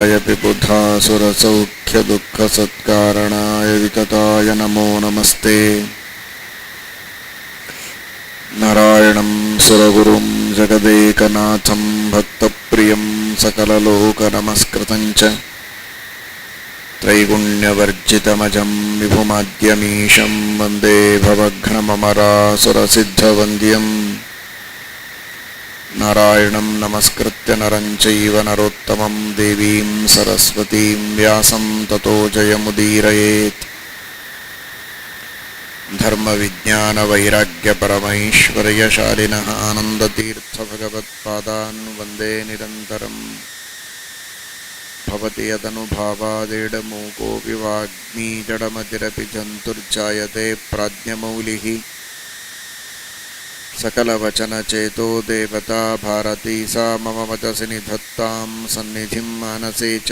विबुधासुरसौख्यदुःखसत्कारणाय वितताय नमो नमस्ते। नारायणं सुरगुरुं जगदेकनाथं भक्तप्रियं सकललोकनमस्कृतं च त्रैगुण्यवर्जितमजं विभुमाद्यमीशं वन्दे भवघ्नममरासुरसिद्धवन्द्यम्। नारायणं नमस्कृत्य नरं चैव नरोत्तमं देवीं सरस्वतीं व्यासं ततो जयमुदीरयेत्। धर्मविज्ञानवैराग्यपरमैश्वर्यशालिनः आनन्दतीर्थभगवत्पादान् वन्दे निरन्तरम्। भवति यदनुभावादेडमूकोऽपि वाग्मी जडमतिरपि जन्तुर्जायते प्राज्ञमौलिः। सकलवचनचेतो देवता भारती सा मम वचसि निधत्तां सन्निधिं मानसे च।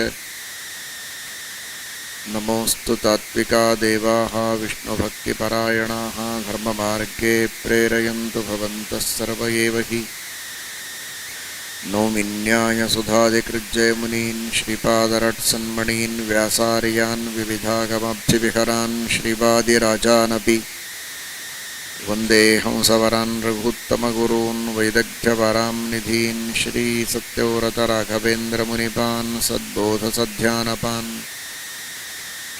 नमोऽस्तु तात्विका देवाः विष्णुभक्तिपरायणाः धर्ममार्गे प्रेरयन्तु भवन्तः सर्व एव हि। नौमिन्यायसुधादिकृज्जयमुनीन् श्रीपादरट्सन्मणीन् व्यासार्यान् विविधागमब्धिविहरान् श्रीवादिराजानपि वन्दे हंसवरान् रघुत्तमगुरून् वैदग्ध्यवरां निधीन् श्रीसत्यव्रतराघवेन्द्रमुनिपान् सद्बोधसध्यानपान्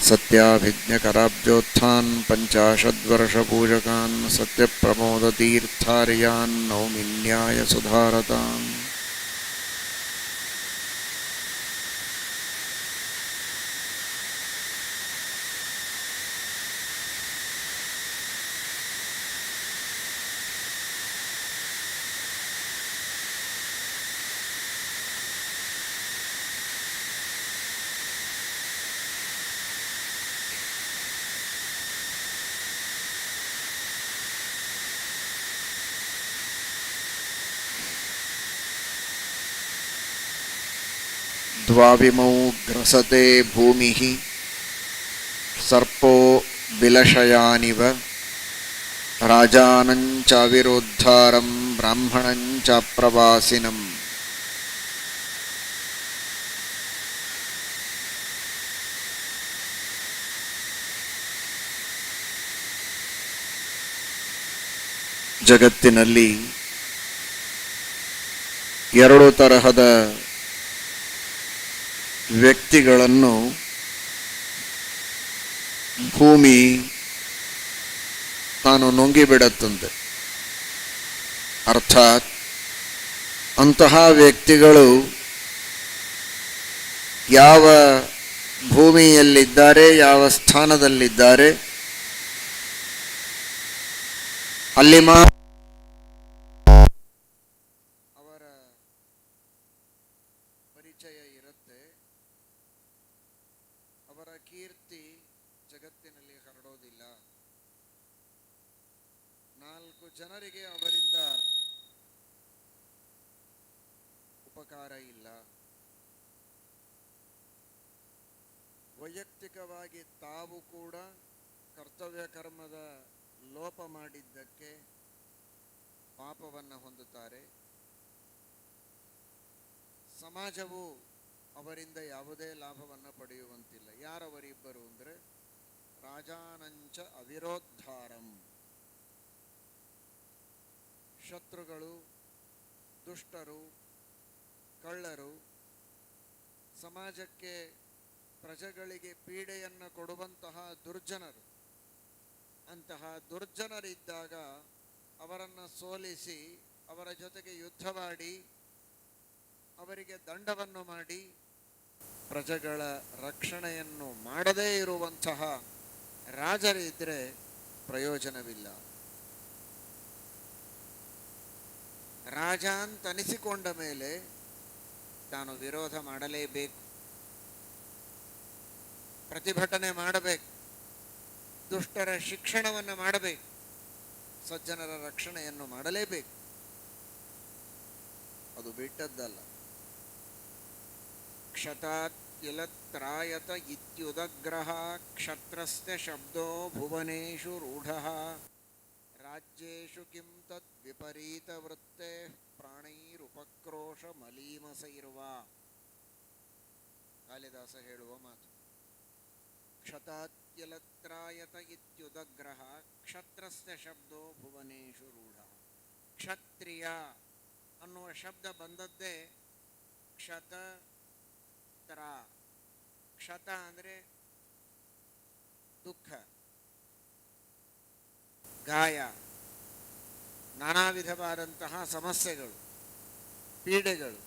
सत्याभिज्ञकराब्जोत्थान् पञ्चाशद्वर्षपूजकान् सत्यप्रमोदतीर्थार्यान् नौमिन्यायसुधारतान्। द्वाविमौ ग्रसते भूमिः सर्पो विलशयानिव राजानञ्चाविरोद्धारं ब्राह्मणञ्चाप्रवासिनम्। ಜಗತ್ತಿನಲ್ಲಿ ಎರಡು ತರಹದ ವ್ಯಕ್ತಿಗಳನ್ನು ಭೂಮಿ ತಾನು ನುಂಗಿಬಿಡತ್ತಂತೆ. ಅರ್ಥಾತ್ ಅಂತಹ ವ್ಯಕ್ತಿಗಳು ಯಾವ ಭೂಮಿಯಲ್ಲಿದ್ದಾರೆ, ಯಾವ ಸ್ಥಾನದಲ್ಲಿದ್ದಾರೆ ಅಲ್ಲಿ ಅವರ ಪರಿಚಯ ಇರುತ್ತೆ. ಅವರ ಕೀರ್ತಿ ಜಗತ್ತಿನಲ್ಲಿ ಹರಡೋದಿಲ್ಲ. ನಾಲ್ಕು ಜನರಿಗೆ ಅವರಿಂದ ಉಪಕಾರ ಇಲ್ಲ. ವೈಯಕ್ತಿಕವಾಗಿ ತಾವು ಕೂಡ ಕರ್ತವ್ಯ ಕರ್ಮದ ಲೋಪ ಮಾಡಿದ್ದಕ್ಕೆ ಪಾಪವನ್ನು ಹೊಂದುತ್ತಾರೆ. ಸಮಾಜವು ಅವರಿಂದ ಯಾವುದೇ ಲಾಭವನ್ನು ಪಡೆಯುವಂತಿಲ್ಲ. ಯಾರವರಿಬ್ಬರು ಅಂದರೆ ರಾಜಾನಂಚ ಅವಿರೋದ್ಧಾರಂ. ಶತ್ರುಗಳು, ದುಷ್ಟರು, ಕಳ್ಳರು, ಸಮಾಜಕ್ಕೆ ಪ್ರಜೆಗಳಿಗೆ ಪೀಡೆಯನ್ನು ಕೊಡುವಂತಹ ದುರ್ಜನರು. ಅಂತಹ ದುರ್ಜನರಿದ್ದಾಗ ಅವರನ್ನು ಸೋಲಿಸಿ ಅವರ ಜೊತೆಗೆ ಯುದ್ಧವಾಡಿ ಅವರಿಗೆ ದಂಡವನ್ನು ಮಾಡಿ ಪ್ರಜೆಗಳ ರಕ್ಷಣೆಯನ್ನು ಮಾಡದೇ ಇರುವಂತಹ ರಾಜರಿದ್ದರೆ ಪ್ರಯೋಜನವಿಲ್ಲ. ರಾಜ ಅಂತ ಅನಿಸಿಕೊಂಡ ಮೇಲೆ ತಾನು ವಿರೋಧ ಮಾಡಲೇಬೇಕು, ಪ್ರತಿಭಟನೆ ಮಾಡಬೇಕು, ದುಷ್ಟರ ಶಿಕ್ಷಣವನ್ನು ಮಾಡಬೇಕು, ಸಜ್ಜನರ ರಕ್ಷಣೆಯನ್ನು ಮಾಡಲೇಬೇಕು. ಅದು ಬಿಟ್ಟದ್ದಲ್ಲ. ಕ್ಷತಾತ್ ಕಿಲತ್ರಾಯತ ಇತ್ಯುದಗ್ರಹ ಕ್ಷತ್ರಸ್ಯ ಶಬ್ದೋ ಭುವನೇಷು ರೂಢಃ ರಾಜ್ಯೇಷು ಕಿಂ ತದ್ ವಿಪರೀತ ವೃತ್ತೆ ಪ್ರಾಣೈರುಪಕ್ರೋಶ ಮಲೀಮಸೈರ್ವ. ಕಾಳಿದಾಸ ಹೇಳುವ ಮಾತು. ಕ್ಷತಾತ್ಯಲತ್ರಾಯತ ಇತ್ಯುದಗ್ರಹ ಕ್ಷತ್ರಸ್ಯ ಶಬ್ದೋ ಭುವನೇಶು ರೂಢ. ಕ್ಷತ್ರಿಯ ಅನ್ನುವ ಶಬ್ದ ಬಂದದ್ದೇ ಕ್ಷತತ್ರ. ಕ್ಷತ ಅಂದರೆ ದುಃಖ, ಗಾಯ, ನಾನಾ ವಿಧವಾದಂತಹ ಸಮಸ್ಯೆಗಳು, ಪೀಡೆಗಳು,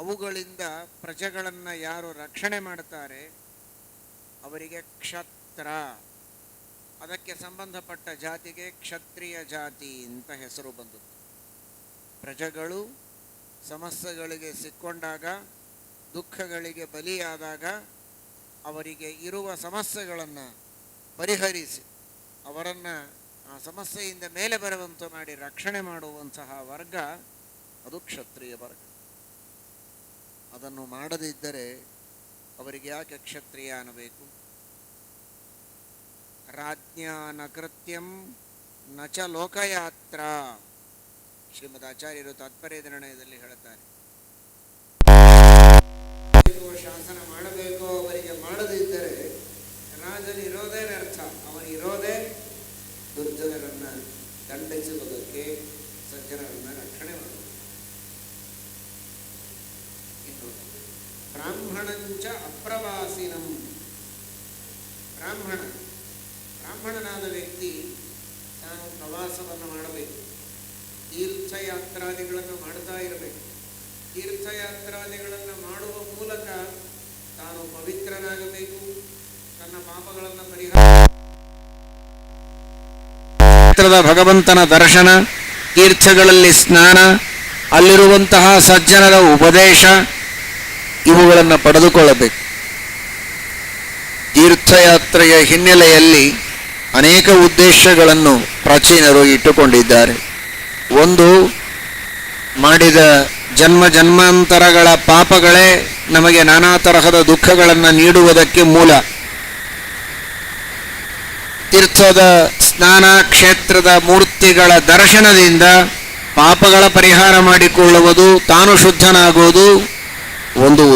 ಅವುಗಳಿಂದ ಪ್ರಜೆಗಳನ್ನು ಯಾರು ರಕ್ಷಣೆ ಮಾಡ್ತಾರೆ ಅವರಿಗೆ ಕ್ಷತ್ರ. ಅದಕ್ಕೆ ಸಂಬಂಧಪಟ್ಟ ಜಾತಿಗೆ ಕ್ಷತ್ರಿಯ ಜಾತಿ ಅಂತ ಹೆಸರು ಬಂದದ್ದು. ಪ್ರಜೆಗಳು ಸಮಸ್ಯೆಗಳಿಗೆ ಸಿಕ್ಕೊಂಡಾಗ, ದುಃಖಗಳಿಗೆ ಬಲಿಯಾದಾಗ ಅವರಿಗೆ ಇರುವ ಸಮಸ್ಯೆಗಳನ್ನು ಪರಿಹರಿಸಿ ಅವರನ್ನು ಆ ಸಮಸ್ಯೆಯಿಂದ ಮೇಲೆ ಬರುವಂತೆ ಮಾಡಿ ರಕ್ಷಣೆ ಮಾಡುವಂತಹ ವರ್ಗ ಅದು ಕ್ಷತ್ರಿಯ ವರ್ಗ. ಅದನ್ನು ಮಾಡದಿದ್ದರೆ ಅವರಿಗೆ ಯಾಕೆ ಕ್ಷತ್ರಿಯ ಅನ್ನಬೇಕು? ರಾಜ್ಞಾ ನ ಕೃತ್ಯಂ ನ ಚ ಲೋಕಯಾತ್ರ. ಶ್ರೀಮದ್ ಆಚಾರ್ಯರು ತಾತ್ಪರ್ಯ ನಿರ್ಣಯದಲ್ಲಿ ಹೇಳುತ್ತಾರೆ, ಶಾಸನ ಮಾಡಬೇಕು, ಅವರಿಗೆ ಮಾಡದಿದ್ದರೆ ರಾಜನಿರೋದೇ ವ್ಯರ್ಥ. ಅವನಿರೋದೇ ದುರ್ಜನರನ್ನ ದಂಡಿಸುವುದಕ್ಕೆ, ಸಜ್ಜನರನ್ನ ರಕ್ಷಣೆ ಮಾಡುವುದು. ಇನ್ನು ಬ್ರಾಹ್ಮಣಂಚ ಅಪ್ರವಾಸಿನಂ. ಬ್ರಾಹ್ಮಣನಾದ ವ್ಯಕ್ತಿ ತಾನು ಪ್ರವಾಸವನ್ನು ಮಾಡಬೇಕು, ತೀರ್ಥಯಾತ್ರಾದಿಗಳನ್ನು ಮಾಡ್ತಾ ಇರಬೇಕು. ತೀರ್ಥಯಾತ್ರಾದಿಗಳನ್ನು ಮಾಡುವ ಮೂಲಕ ತಾನು ಪವಿತ್ರನಾಗಬೇಕು, ತನ್ನ ಪಾಪಗಳನ್ನು ಭಗವಂತನ ದರ್ಶನ, ತೀರ್ಥಗಳಲ್ಲಿ ಸ್ನಾನ, ಅಲ್ಲಿರುವಂತಹ ಸಜ್ಜನರ ಉಪದೇಶ ಇವುಗಳನ್ನು ಪಡೆದುಕೊಳ್ಳಬೇಕು. ತೀರ್ಥಯಾತ್ರೆಯ ಹಿನ್ನೆಲೆಯಲ್ಲಿ ಅನೇಕ ಉದ್ದೇಶಗಳನ್ನು ಪ್ರಾಚೀನರು ಇಟ್ಟುಕೊಂಡಿದ್ದಾರೆ. ಒಂದು, ಮಾಡಿದ ಜನ್ಮ ಜನ್ಮಾಂತರಗಳ ಪಾಪಗಳೇ ನಮಗೆ ನಾನಾ ತರಹದ ದುಃಖಗಳನ್ನು ನೀಡುವುದಕ್ಕೆ ಮೂಲ. ತೀರ್ಥದ ಸ್ನಾನ, ಕ್ಷೇತ್ರದ ಮೂರ್ತಿಗಳ ದರ್ಶನದಿಂದ ಪಾಪಗಳ ಪರಿಹಾರ ಮಾಡಿಕೊಳ್ಳುವುದು, ತಾನು ಶುದ್ಧನಾಗುವುದು ಒಂದು.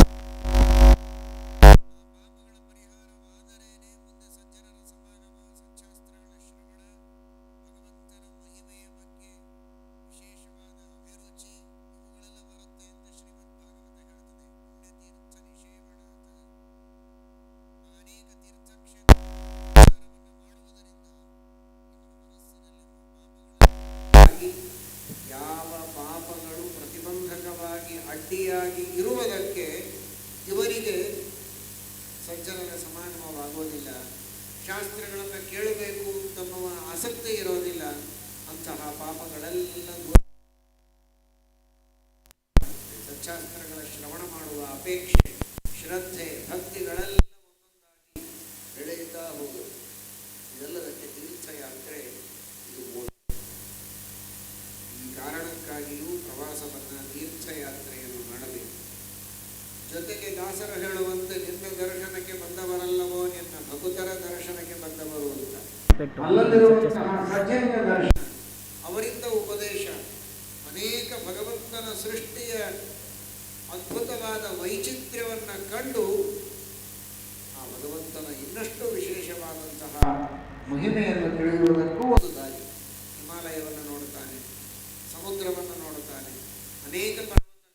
ಯಾವ ಪಾಪಗಳು ಪ್ರತಿಬಂಧಕವಾಗಿ ಅಡ್ಡಿಯಾಗಿ ಇರುವುದಕ್ಕೆ ಇವರಿಗೆ ಸಜ್ಜನರ ಸಮಾಗಮವಾಗುವುದಿಲ್ಲ. ಶಾಸ್ತ್ರಗಳನ್ನು ಕೇಳಬೇಕು ತನ್ನುವ ಆಸಕ್ತಿ ಇರೋದಿಲ್ಲ. ಅಂತಹ ಪಾಪಗಳೆಲ್ಲ ಸಚ್ಚಾಸ್ತ್ರಗಳ ಶ್ರವಣ ಮಾಡುವ ಅಪೇಕ್ಷೆ, ಶ್ರದ್ಧೆ, ಭಕ್ತಿಗಳೆಲ್ಲ ಒಂದೊಂದಾಗಿ ಬೆಳೆಯುತ್ತಾ ಹೋಗುವುದು. ಇದೆಲ್ಲದಕ್ಕೆ ತೀರ್ಥಯಾತ್ರೆ ಇದು ಮೂಲ. ಈ ಕಾರಣಕ್ಕಾಗಿಯೂ ಪ್ರವಾಸವನ್ನು, ತೀರ್ಥಯಾತ್ರೆಯನ್ನು ಮಾಡಬೇಕು. ಜೊತೆಗೆ ದಾಸರು ಹೇಳುವಂತೆ, ನಿನ್ನ ದರ್ಶನಕ್ಕೆ ಬಂದವರಲ್ಲವೋ ನಿನ್ನ ಭಕ್ತರ ದರ್ಶನಕ್ಕೆ ಬಂದವರು ಅಂತ. ಅಲ್ಲದಿರುವಂತಹ ಸಜ್ಜನರ ದರ್ಶನ, ಅವರಿಂದ ಉಪದೇಶ, ಅನೇಕ ಭಗವಂತನ ಸೃಷ್ಟಿಯ ಅದ್ಭುತವಾದ ವೈಚಿತ್ರ್ಯವನ್ನು ಕಂಡು ಆ ಭಗವಂತನ ಇನ್ನಷ್ಟು ವಿಶೇಷವಾದಂತಹ ಮಹಿಮೆಯನ್ನು ತಿಳಿಯುವುದಕ್ಕೂ ಒಂದು ದಾರಿ. ಹಿಮಾಲಯವನ್ನು ನೋಡುತ್ತಾನೆ, ಸಮುದ್ರವನ್ನು ನೋಡುತ್ತಾನೆ, ಅನೇಕ ಪರ್ವತಗಳು,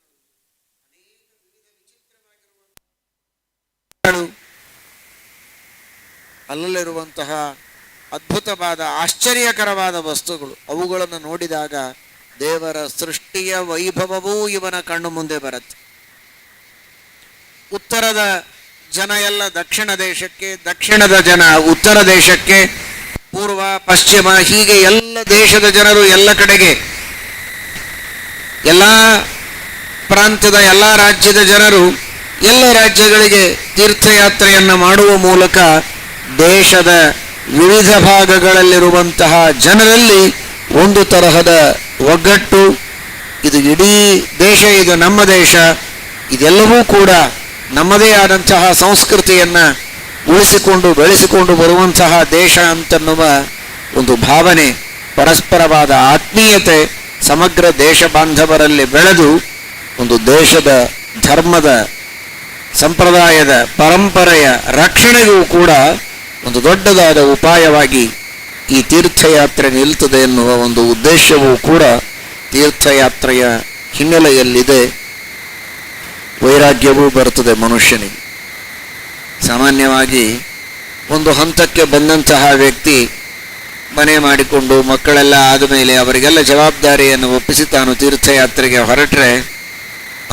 ಅನೇಕ ವಿವಿಧ ವಿಚಿತ್ರವಾಗಿರುವ ಅಲ್ಲಲ್ಲಿರುವಂತಹ ಅದ್ಭುತವಾದ ಆಶ್ಚರ್ಯಕರವಾದ ವಸ್ತುಗಳು, ಅವುಗಳನ್ನು ನೋಡಿದಾಗ ದೇವರ ಸೃಷ್ಟಿಯ ವೈಭವವೂ ಇವನ ಕಣ್ಣು ಮುಂದೆ ಬರುತ್ತೆ. ಉತ್ತರದ ಜನ ಎಲ್ಲ ದಕ್ಷಿಣ ದೇಶಕ್ಕೆ, ದಕ್ಷಿಣದ ಜನ ಉತ್ತರ ದೇಶಕ್ಕೆ, ಪೂರ್ವ ಪಶ್ಚಿಮ ಹೀಗೆ ಎಲ್ಲ ದೇಶದ ಜನರು ಎಲ್ಲ ಕಡೆಗೆ, ಎಲ್ಲ ಪ್ರಾಂತ್ಯದ ಎಲ್ಲ ರಾಜ್ಯದ ಜನರು ಎಲ್ಲ ರಾಜ್ಯಗಳಿಗೆ ತೀರ್ಥಯಾತ್ರೆಯನ್ನು ಮಾಡುವ ಮೂಲಕ ದೇಶದ ವಿವಿಧ ಭಾಗಗಳಲ್ಲಿರುವಂತಹ ಜನರಲ್ಲಿ ಒಂದು ತರಹದ ಒಗ್ಗಟ್ಟು, ಇದು ಇಡೀ ದೇಶ, ಇದು ನಮ್ಮ ದೇಶ, ಇದೆಲ್ಲವೂ ಕೂಡ ನಮ್ಮದೇ ಆದಂತಹ ಸಂಸ್ಕೃತಿಯನ್ನು ಉಳಿಸಿಕೊಂಡು ಬೆಳೆಸಿಕೊಂಡು ಬರುವಂತಹ ದೇಶ ಅಂತನ್ನುವ ಒಂದು ಭಾವನೆ, ಪರಸ್ಪರವಾದ ಆತ್ಮೀಯತೆ ಸಮಗ್ರ ದೇಶ ಬಾಂಧವರಲ್ಲಿ ಬೆಳೆದು ಒಂದು ದೇಶದ ಧರ್ಮದ ಸಂಪ್ರದಾಯದ ಪರಂಪರೆಯ ರಕ್ಷಣೆಗೂ ಕೂಡ ಒಂದು ದೊಡ್ಡದಾದ ಉಪಾಯವಾಗಿ ಈ ತೀರ್ಥಯಾತ್ರೆ ನಿಲ್ತದೆ ಎನ್ನುವ ಒಂದು ಉದ್ದೇಶವೂ ಕೂಡ ತೀರ್ಥಯಾತ್ರೆಯ ಹಿನ್ನೆಲೆಯಲ್ಲಿದೆ. ವೈರಾಗ್ಯವೂ ಬರ್ತದೆ ಮನುಷ್ಯನಿಗೆ. ಸಾಮಾನ್ಯವಾಗಿ ಒಂದು ಹಂತಕ್ಕೆ ಬಂದಂತಹ ವ್ಯಕ್ತಿ ಮನೆ ಮಾಡಿಕೊಂಡು ಮಕ್ಕಳೆಲ್ಲ ಆದಮೇಲೆ ಅವರಿಗೆಲ್ಲ ಜವಾಬ್ದಾರಿಯನ್ನು ಒಪ್ಪಿಸಿ ತಾನು ತೀರ್ಥಯಾತ್ರೆಗೆ ಹೊರಟ್ರೆ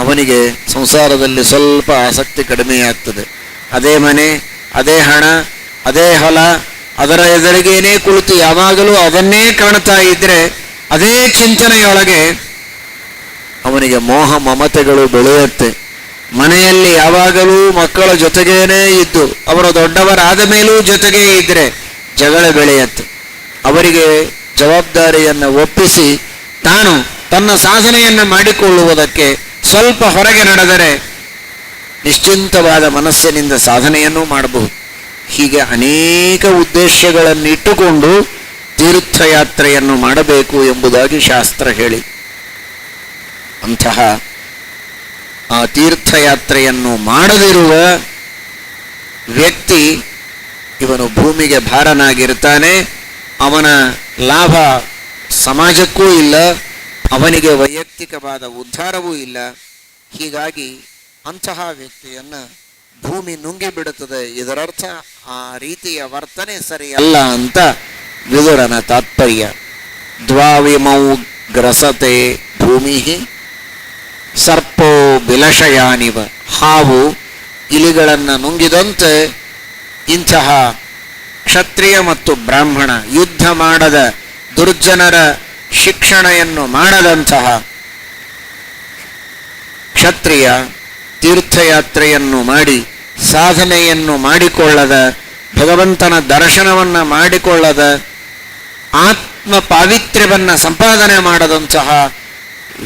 ಅವನಿಗೆ ಸಂಸಾರದಲ್ಲಿ ಸ್ವಲ್ಪ ಆಸಕ್ತಿ ಕಡಿಮೆಯಾಗ್ತದೆ. ಅದೇ ಮನೆ, ಅದೇ ಹಣ, ಅದೇ ಹೊಲ, ಅದರ ಎದುರಿಗೇನೆ ಕುಳಿತು ಯಾವಾಗಲೂ ಅದನ್ನೇ ಕಾಣ್ತಾ ಇದ್ರೆ ಅದೇ ಚಿಂತನೆಯೊಳಗೆ ಅವನಿಗೆ ಮೋಹ ಮಮತೆಗಳು ಬೆಳೆಯುತ್ತೆ. ಮನೆಯಲ್ಲಿ ಯಾವಾಗಲೂ ಮಕ್ಕಳ ಜೊತೆಗೇನೇ ಇದ್ದು ಅವರು ದೊಡ್ಡವರಾದ ಮೇಲೂ ಜೊತೆಗೇ ಇದ್ದರೆ ಜಗಳ ಬೆಳೆಯುತ್ತೆ. ಅವರಿಗೆ ಜವಾಬ್ದಾರಿಯನ್ನು ಒಪ್ಪಿಸಿ ತಾನು ತನ್ನ ಸಾಧನೆಯನ್ನು ಮಾಡಿಕೊಳ್ಳುವುದಕ್ಕೆ ಸ್ವಲ್ಪ ಹೊರಗೆ ನಡೆದರೆ ನಿಶ್ಚಿಂತವಾದ ಮನಸ್ಸಿನಿಂದ ಸಾಧನೆಯನ್ನು ಮಾಡಬಹುದು. ಹೀಗೆ ಅನೇಕ ಉದ್ದೇಶಗಳನ್ನಿಟ್ಟುಕೊಂಡು ತೀರ್ಥಯಾತ್ರೆಯನ್ನು ಮಾಡಬೇಕು ಎಂಬುದಾಗಿ ಶಾಸ್ತ್ರ ಹೇಳಿ, ಅಂತಹ ಆ ತೀರ್ಥಯಾತ್ರೆಯನ್ನು ಮಾಡದಿರುವ ವ್ಯಕ್ತಿ ಇವನು ಭೂಮಿಗೆ ಭಾರನಾಗಿರ್ತಾನೆ. ಅವನ ಲಾಭ ಸಮಾಜಕ್ಕೂ ಇಲ್ಲ, ಅವನಿಗೆ ವೈಯಕ್ತಿಕವಾದ ಉದ್ಧಾರವೂ ಇಲ್ಲ. ಹೀಗಾಗಿ ಅಂತಹ ವ್ಯಕ್ತಿಯನ್ನು ಭೂಮಿ ನುಂಗಿಬಿಡುತ್ತದೆ. ಇದರರ್ಥ ಆ ರೀತಿಯ ವರ್ತನೆ ಸರಿಯಲ್ಲ ಅಂತ ವಿದುರನ ತಾತ್ಪರ್ಯ. ದ್ವಾವಿಮೌ ಗ್ರಸತೆ ಭೂಮಿ ಸರ್ಪೋ ಬಿಲಶಯಾನಿವ. ಹಾವು ಇಲಿಗಳನ್ನು ನುಂಗಿದಂತೆ ಇಂತಹ ಕ್ಷತ್ರಿಯ ಮತ್ತು ಬ್ರಾಹ್ಮಣ ಯುದ್ಧ ಮಾಡದ ದುರ್ಜನರ ಶಿಕ್ಷಣೆಯನ್ನು ಮಾಡದಂತಹ ಕ್ಷತ್ರಿಯ ತೀರ್ಥಯಾತ್ರೆಯನ್ನು ಮಾಡಿ ಸಾಧನೆಯನ್ನು ಮಾಡಿಕೊಳ್ಳದ, ಭಗವಂತನ ದರ್ಶನವನ್ನು ಮಾಡಿಕೊಳ್ಳದ, ಆತ್ಮ ಪಾವಿತ್ರ್ಯವನ್ನು ಸಂಪಾದನೆ ಮಾಡದಂತಹ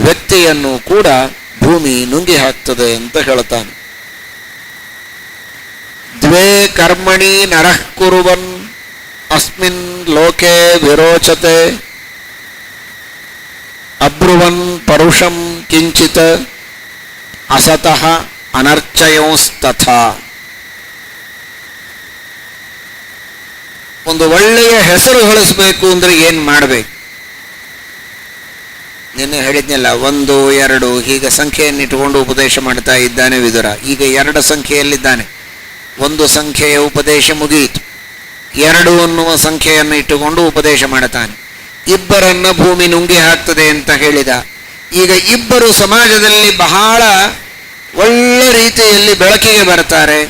ವ್ಯಕ್ತಿಯನ್ನು ಕೂಡ ಭೂಮಿ ನುಂಗಿ ಹಾಕ್ತದೆ ಅಂತ ಹೇಳ್ತಾನೆ. ದ್ವೇ ಕರ್ಮಣಿ ನರಃ ಕುರುವನ್ ಅಸ್ಮಿನ್ ಲೋಕೆ ವಿರೋಚತೆ ಅಬ್ರುವನ್ ಪರುಷಂ ಕಿಂಚಿತ್ ಅಸತಃ ಅನರ್ಚಯೋಸ್ತಥಾ. ಒಂದು ಒಳ್ಳೆಯ ಹೆಸರು ಗಳಿಸಬೇಕು ಅಂದ್ರೆ ಏನು ಮಾಡಬೇಕು? ನಿನ್ನೆ ಹೇಳಿದ್ನಲ್ಲ, 1, 2 ಹೀಗೆ ಸಂಖ್ಯೆಯನ್ನು ಇಟ್ಟುಕೊಂಡು ಉಪದೇಶ ಮಾಡ್ತಾ ಇದ್ದಾನೆ ವಿದುರ. ಈಗ 2 ಸಂಖ್ಯೆಯಲ್ಲಿದ್ದಾನೆ. 1 ಸಂಖ್ಯೆಯ ಉಪದೇಶ ಮುಗಿಯಿತು. 2 ಅನ್ನುವ ಸಂಖ್ಯೆಯನ್ನು ಇಟ್ಟುಕೊಂಡು ಉಪದೇಶ ಮಾಡುತ್ತಾನೆ. ಇಬ್ಬರನ್ನ ಭೂಮಿ ನುಂಗಿ ಹಾಕ್ತದೆ ಅಂತ ಹೇಳಿದ. ಈಗ ಇಬ್ಬರು ಸಮಾಜದಲ್ಲಿ ಬಹಳ ಒಳ್ಳೆ ರೀತಿಯಲ್ಲಿ ಬೆಳಕಿಗೆ ಬರ್ತಾರೆ.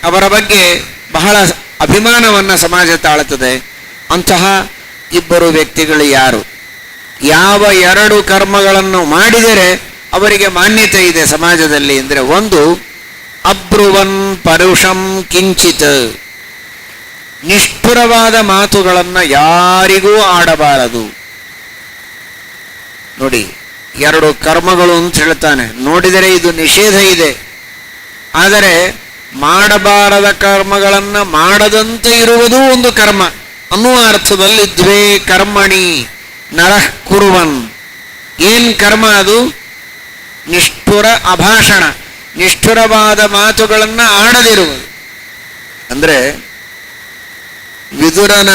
ಅವರ ಬಗ್ಗೆ ಬಹಳ ಅಭಿಮಾನವನ್ನು ಸಮಾಜ ತಾಳುತ್ತದೆ. ಅಂತಹ ಇಬ್ಬರು ವ್ಯಕ್ತಿಗಳು ಯಾರು? ಯಾವ 2 ಕರ್ಮಗಳನ್ನು ಮಾಡಿದರೆ ಅವರಿಗೆ ಮಾನ್ಯತೆ ಇದೆ ಸಮಾಜದಲ್ಲಿ ಅಂದರೆ, 1 ಅಬ್ರುವನ್ ಪರುಷಂ ಕಿಂಚಿತ್. ನಿಷ್ಠುರವಾದ ಮಾತುಗಳನ್ನು ಯಾರಿಗೂ ಆಡಬಾರದು. ನೋಡಿ, 2 ಕರ್ಮಗಳು ಅಂತ ಹೇಳ್ತಾನೆ. ನೋಡಿದರೆ ಇದು ನಿಷೇಧ ಇದೆ, ಆದರೆ ಮಾಡಬಾರದ ಕರ್ಮಗಳನ್ನು ಮಾಡದಂತೆ ಇರುವುದೂ ಒಂದು ಕರ್ಮ ಅನ್ನುವ ಅರ್ಥದಲ್ಲಿ ದ್ವೇ ಕರ್ಮಣಿ ನರಃ ಕುರುವನ್. ಏನ್ ಕರ್ಮ ಅದು? ನಿಷ್ಠುರ ಅಭಾಷಣ, ನಿಷ್ಠುರವಾದ ಮಾತುಗಳನ್ನು ಆಡದಿರುವುದು. ಅಂದರೆ ವಿದುರನ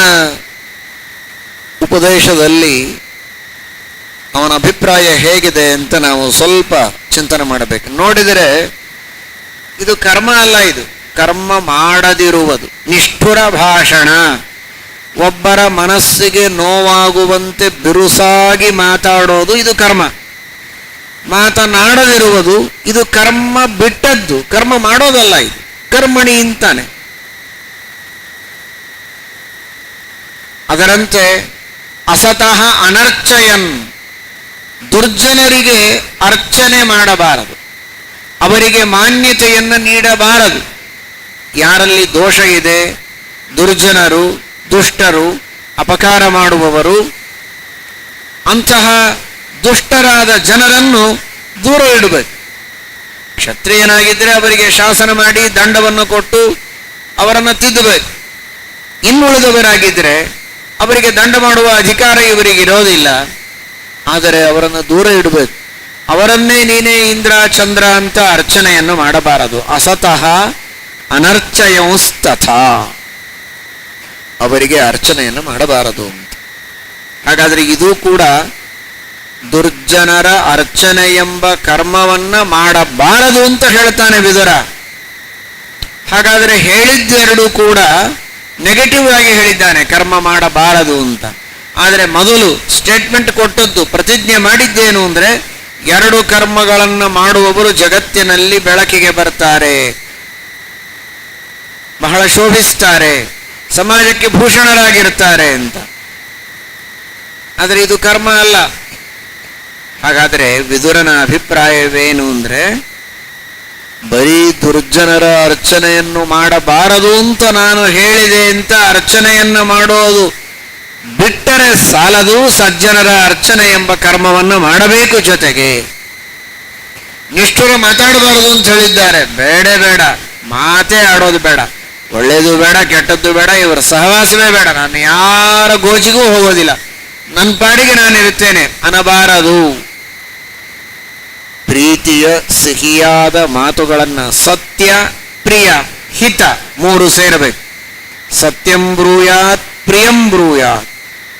ಉಪದೇಶದಲ್ಲಿ ಅವನ ಅಭಿಪ್ರಾಯ ಹೇಗಿದೆ ಅಂತ ನಾವು ಸ್ವಲ್ಪ ಚಿಂತನೆ ಮಾಡಬೇಕು. ನೋಡಿದರೆ ಇದು ಕರ್ಮ ಅಲ್ಲ, ಇದು ಕರ್ಮ ಮಾಡದಿರುವುದು. ನಿಷ್ಠುರ ಭಾಷಣ, ಒಬ್ಬರ ಮನಸ್ಸಿಗೆ ನೋವಾಗುವಂತೆ ಬಿರುಸಾಗಿ ಮಾತಾಡೋದು ಇದು ಕರ್ಮ. ಮಾತನಾಡದಿರುವುದು ಇದು ಕರ್ಮ ಬಿಟ್ಟದ್ದು, ಕರ್ಮ ಮಾಡೋದಲ್ಲ. ಇದು ಕರ್ಮಣಿ ಅಂತಾನೆ. ಅದರಂತೆ ಅಸತಃ ಅನರ್ಚಯನ್, ದುರ್ಜನರಿಗೆ ಅರ್ಚನೆ ಮಾಡಬಾರದು, ಅವರಿಗೆ ಮಾನ್ಯತೆಯನ್ನು ನೀಡಬಾರದು. ಯಾರಲ್ಲಿ ದೋಷ ಇದೆ, ದುರ್ಜನರು, ದುಷ್ಟರು, ಅಪಕಾರ ಮಾಡುವವರು, ಅಂತಹ ದುಷ್ಟರಾದ ಜನರನ್ನು ದೂರ ಇಡಬೇಕು. ಕ್ಷತ್ರಿಯನಾಗಿದ್ದರೆ ಅವರಿಗೆ ಶಾಸನ ಮಾಡಿ ದಂಡವನ್ನು ಕೊಟ್ಟು ಅವರನ್ನು ತಿದ್ದಬೇಕು. ಇನ್ನುಳಿದವರಾಗಿದ್ದರೆ ಅವರಿಗೆ ದಂಡ ಮಾಡುವ ಅಧಿಕಾರ ಇವರಿಗೆ ಇರೋದಿಲ್ಲ, ಆದರೆ ಅವರನ್ನು ದೂರ ಇಡಬೇಕು. ಅವರನ್ನೇ ನೀನೇ ಇಂದ್ರ ಚಂದ್ರ ಅಂತ ಅರ್ಚನೆಯನ್ನು ಮಾಡಬಾರದು. ಅಸತಃ ಅನರ್ಚಯಂಸ್ತಥಾ, ಅವರಿಗೆ ಅರ್ಚನೆಯನ್ನು ಮಾಡಬಾರದು ಅಂತ. ಹಾಗಾದರೆ ಇದು ಕೂಡ ದುರ್ಜನರ ಅರ್ಚನೆ ಎಂಬ ಕರ್ಮವನ್ನ ಮಾಡಬಾರದು ಅಂತ ಹೇಳ್ತಾನೆ ವಿದುರ. ಹಾಗಾದರೆ ಹೇಳಿದ್ದೆರಡು ಕೂಡ ನೆಗೆಟಿವ್ ಆಗಿ ಹೇಳಿದ್ದಾನೆ, ಕರ್ಮ ಮಾಡಬಾರದು ಅಂತ. ಆದರೆ ಮೊದಲು ಸ್ಟೇಟ್ಮೆಂಟ್ ಕೊಟ್ಟದ್ದು, ಪ್ರತಿಜ್ಞೆ ಮಾಡಿದ್ದೇನು ಅಂದರೆ, ಎರಡು ಕರ್ಮಗಳನ್ನು ಮಾಡುವವರು ಜಗತ್ತಿನಲ್ಲಿ ಬೆಳಕಿಗೆ ಬರ್ತಾರೆ, ಬಹಳ ಶೋಭಿಸ್ತಾರೆ, ಸಮಾಜಕ್ಕೆ ಭೂಷಣರಾಗಿರ್ತಾರೆ ಅಂತ. ಆದರೆ ಇದು ಕರ್ಮ ಅಲ್ಲ. ಹಾಗಾದರೆ ವಿದುರನ ಅಭಿಪ್ರಾಯವೇನು ಅಂದರೆ, ಬರೀ ದುರ್ಜನರ ಅರ್ಚನೆಯನ್ನು ಮಾಡಬಾರದು ಅಂತ ನಾನು ಹೇಳಿದೆ ಅಂತ ಅರ್ಚನೆಯನ್ನು ಮಾಡೋದು ಬಿಟ್ಟರೆ ಸಾಲದು, ಸಜ್ಜನರ ಅರ್ಚನೆ ಎಂಬ ಕರ್ಮವನ್ನು ಮಾಡಬೇಕು. ಜೊತೆಗೆ ನಿಷ್ಠುರ ಮಾತಾಡಬಾರದು ಅಂತ ಹೇಳಿದ್ದಾರೆ. ಬೇಡ, ಮಾತೇ ಆಡೋದು ಬೇಡ, ಒಳ್ಳೇದು ಬೇಡ, ಕೆಟ್ಟದ್ದು ಬೇಡ, ಇವರ ಸಹವಾಸವೇ ಬೇಡ, ನಾನು ಯಾರ ಗೋಜಿಗೂ ಹೋಗೋದಿಲ್ಲ, ನನ್ನ ಪಾಡಿಗೆ ನಾನಿರುತ್ತೇನೆ ಅನ್ನಬಾರದು. ಪ್ರೀತಿಯ ಸಿಹಿಯಾದ ಮಾತುಗಳನ್ನು, ಸತ್ಯ, ಪ್ರಿಯ, ಹಿತ ಮೂರು ಸೇರಬೇಕು. ಸತ್ಯಂ ಬ್ರೂಯಾತ್ ಪ್ರಿಯಂ ಬ್ರೂಯಾತ್,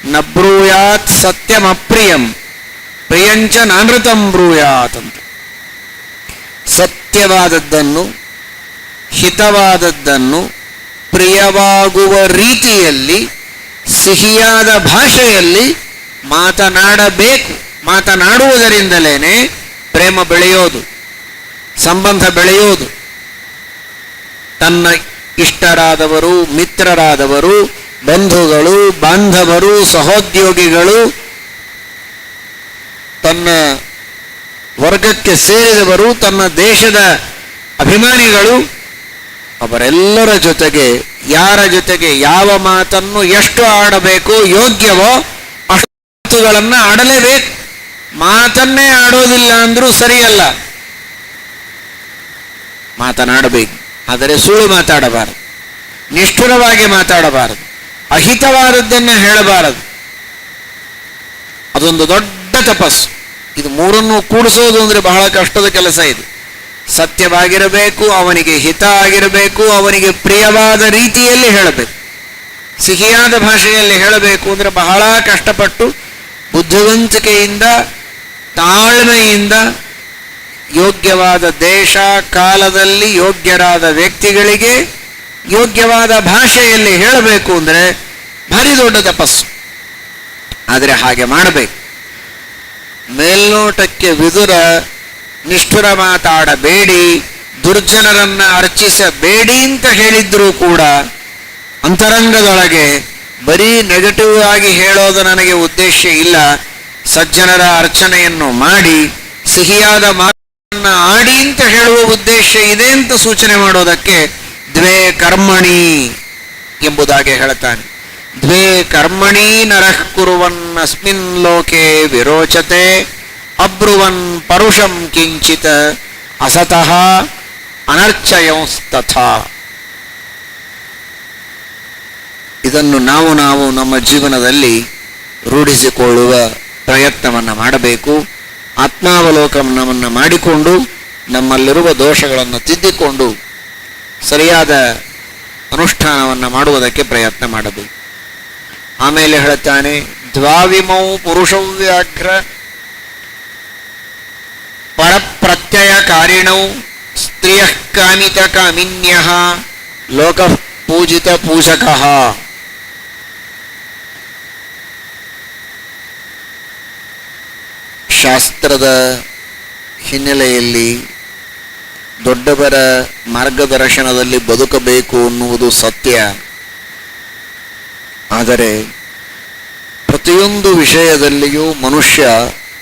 ನ ಬ್ರೂಯಾತ್ ಸತ್ಯಂ ಅಪ್ರಿಯಂ, ಪ್ರಿಯಂಚ ನಾನೃತಂ ಬ್ರೂಯಾತ್ ಅಂತ. ಸತ್ಯವಾದದ್ದನ್ನು, ಹಿತವಾದದ್ದನ್ನು, ಪ್ರಿಯವಾಗುವ ರೀತಿಯಲ್ಲಿ, ಸಿಹಿಯಾದ ಭಾಷೆಯಲ್ಲಿ ಮಾತನಾಡಬೇಕು. ಮಾತನಾಡುವುದರಿಂದಲೇ ಪ್ರೇಮ ಬೆಳೆಯೋದು, ಸಂಬಂಧ ಬೆಳೆಯೋದು. ತನ್ನ ಇಷ್ಟರಾದವರು, ಮಿತ್ರರಾದವರು, ಬಂಧುಗಳು, ಬಾಂಧವರು, ಸಹೋದ್ಯೋಗಿಗಳು, ತನ್ನ ವರ್ಗಕ್ಕೆ ಸೇರಿದವರು, ತನ್ನ ದೇಶದ ಅಭಿಮಾನಿಗಳು, ಅವರೆಲ್ಲರ ಜೊತೆಗೆ, ಯಾರ ಜೊತೆಗೆ ಯಾವ ಮಾತನ್ನು ಎಷ್ಟು ಆಡಬೇಕು, ಯೋಗ್ಯವೋ ಅಷ್ಟುಗಳನ್ನು ಆಡಲೇಬೇಕು. ಮಾತನ್ನೇ ಆಡೋದಿಲ್ಲ ಅಂದ್ರೂ ಸರಿಯಲ್ಲ, ಮಾತನಾಡಬೇಕು. ಆದರೆ ಸುಳ್ಳು ಮಾತಾಡಬಾರದು, ನಿಷ್ಠುರವಾಗಿ ಮಾತಾಡಬಾರದು, ಅಹಿತವಾದದ್ದನ್ನು ಹೇಳಬಾರದು. ಅದೊಂದು ದೊಡ್ಡ ತಪಸ್ಸು. ಇದು ಮೂರನ್ನು ಕೂಡಿಸೋದು ಅಂದರೆ ಬಹಳ ಕಷ್ಟದ ಕೆಲಸ. ಇದು ಸತ್ಯವಾಗಿರಬೇಕು, ಅವನಿಗೆ ಹಿತ ಆಗಿರಬೇಕು, ಅವನಿಗೆ ಪ್ರಿಯವಾದ ರೀತಿಯಲ್ಲಿ ಹೇಳಬೇಕು. ಸಿಹಿಯಾದ ಭಾಷೆಯಲ್ಲಿ ಹೇಳಬೇಕು ಅಂದರೆ ಬಹಳ ಕಷ್ಟಪಟ್ಟು ಬುದ್ಧಿವಂತಿಕೆಯಿಂದ, ತಾಳ್ಮೆಯಿಂದ, ಯೋಗ್ಯವಾದ ದೇಶ ಕಾಲದಲ್ಲಿ ಯೋಗ್ಯರಾದ ವ್ಯಕ್ತಿಗಳಿಗೆ ಯೋಗ್ಯವಾದ ಭಾಷೆಯಲ್ಲಿ ಹೇಳಬೇಕು ಅಂದರೆ ಭಾರಿ ದೊಡ್ಡ ತಪಸ್ಸು. ಆದರೆ ಹಾಗೆ ಮಾಡಬೇಕು. ಮೇಲ್ನೋಟಕ್ಕೆ ವಿದುರ ನಿಷ್ಠುರ ಮಾತಾಡಬೇಡಿ, ದುರ್ಜನರನ್ನ ಅರ್ಚಿಸಬೇಡಿ ಅಂತ ಹೇಳಿದ್ರೂ ಕೂಡ ಅಂತರಂಗದೊಳಗೆ ಬರೀ ನೆಗೆಟಿವ್ ಆಗಿ ಹೇಳೋದು ನನಗೆ ಉದ್ದೇಶ ಇಲ್ಲ, ಸಜ್ಜನರ ಅರ್ಚನೆಯನ್ನು ಮಾಡಿ ಸಿಹಿಯಾದ ಮಾತನ್ನ ಆಡಿ ಅಂತ ಹೇಳುವ ಉದ್ದೇಶ ಇದೆ ಅಂತ ಸೂಚನೆ ಮಾಡೋದಕ್ಕೆ ದ್ವೇ ಕರ್ಮಣಿ ಎಂಬುದಾಗಿ ಹೇಳ್ತಾನೆ. ದ್ವೇ ಕರ್ಮಣಿ ನರಃ ಕುರುವನ್ ಅಸ್ಮಿನ್ ಲೋಕೆ ವಿರೋಚತೆ ಅಬ್ರುವನ್ ಪರುಷಂ ಕಿಂಚಿತ್ ಅಸತಃ ಅನರ್ಚಯಂಸ್ತಥಾ. ಇದನ್ನು ನಾವು ನಮ್ಮ ಜೀವನದಲ್ಲಿ ರೂಢಿಸಿಕೊಳ್ಳುವ ಪ್ರಯತ್ನವನ್ನು ಮಾಡಬೇಕು. ಆತ್ಮಾವಲೋಕನವನ್ನು ಮಾಡಿಕೊಂಡು ನಮ್ಮಲ್ಲಿರುವ ದೋಷಗಳನ್ನು ತಿದ್ದಿಕೊಂಡು ಸರಿಯಾದ ಅನುಷ್ಠಾನವನ್ನು ಮಾಡುವುದಕ್ಕೆ ಪ್ರಯತ್ನ ಮಾಡಬೇಕು. ಆಮೇಲೆ ಹೇಳ್ತಾನೆ, ದ್ವಾವಿಮೌ ಪುರುಷವ್ಯಾಘ್ರ ಪರಪ್ರತ್ಯಯಕಾರಿಣೌ ಸ್ತ್ರಿಯ ಕಾಮಿತ ಕಾಮಿನ್ಯಃ ಲೋಕ ಪೂಜಿತ ಪೂಜಕಃ. ಶಾಸ್ತ್ರದ ಹಿನ್ನೆಲೆಯಲ್ಲಿ ದೊಡ್ಡವರ ಮಾರ್ಗದರ್ಶನದಲ್ಲಿ ಬದುಕಬೇಕು ಅನ್ನುವುದು ಸತ್ಯ. ಆದರೆ ಪ್ರತಿಯೊಂದು ವಿಷಯದಲ್ಲಿಯೂ ಮನುಷ್ಯ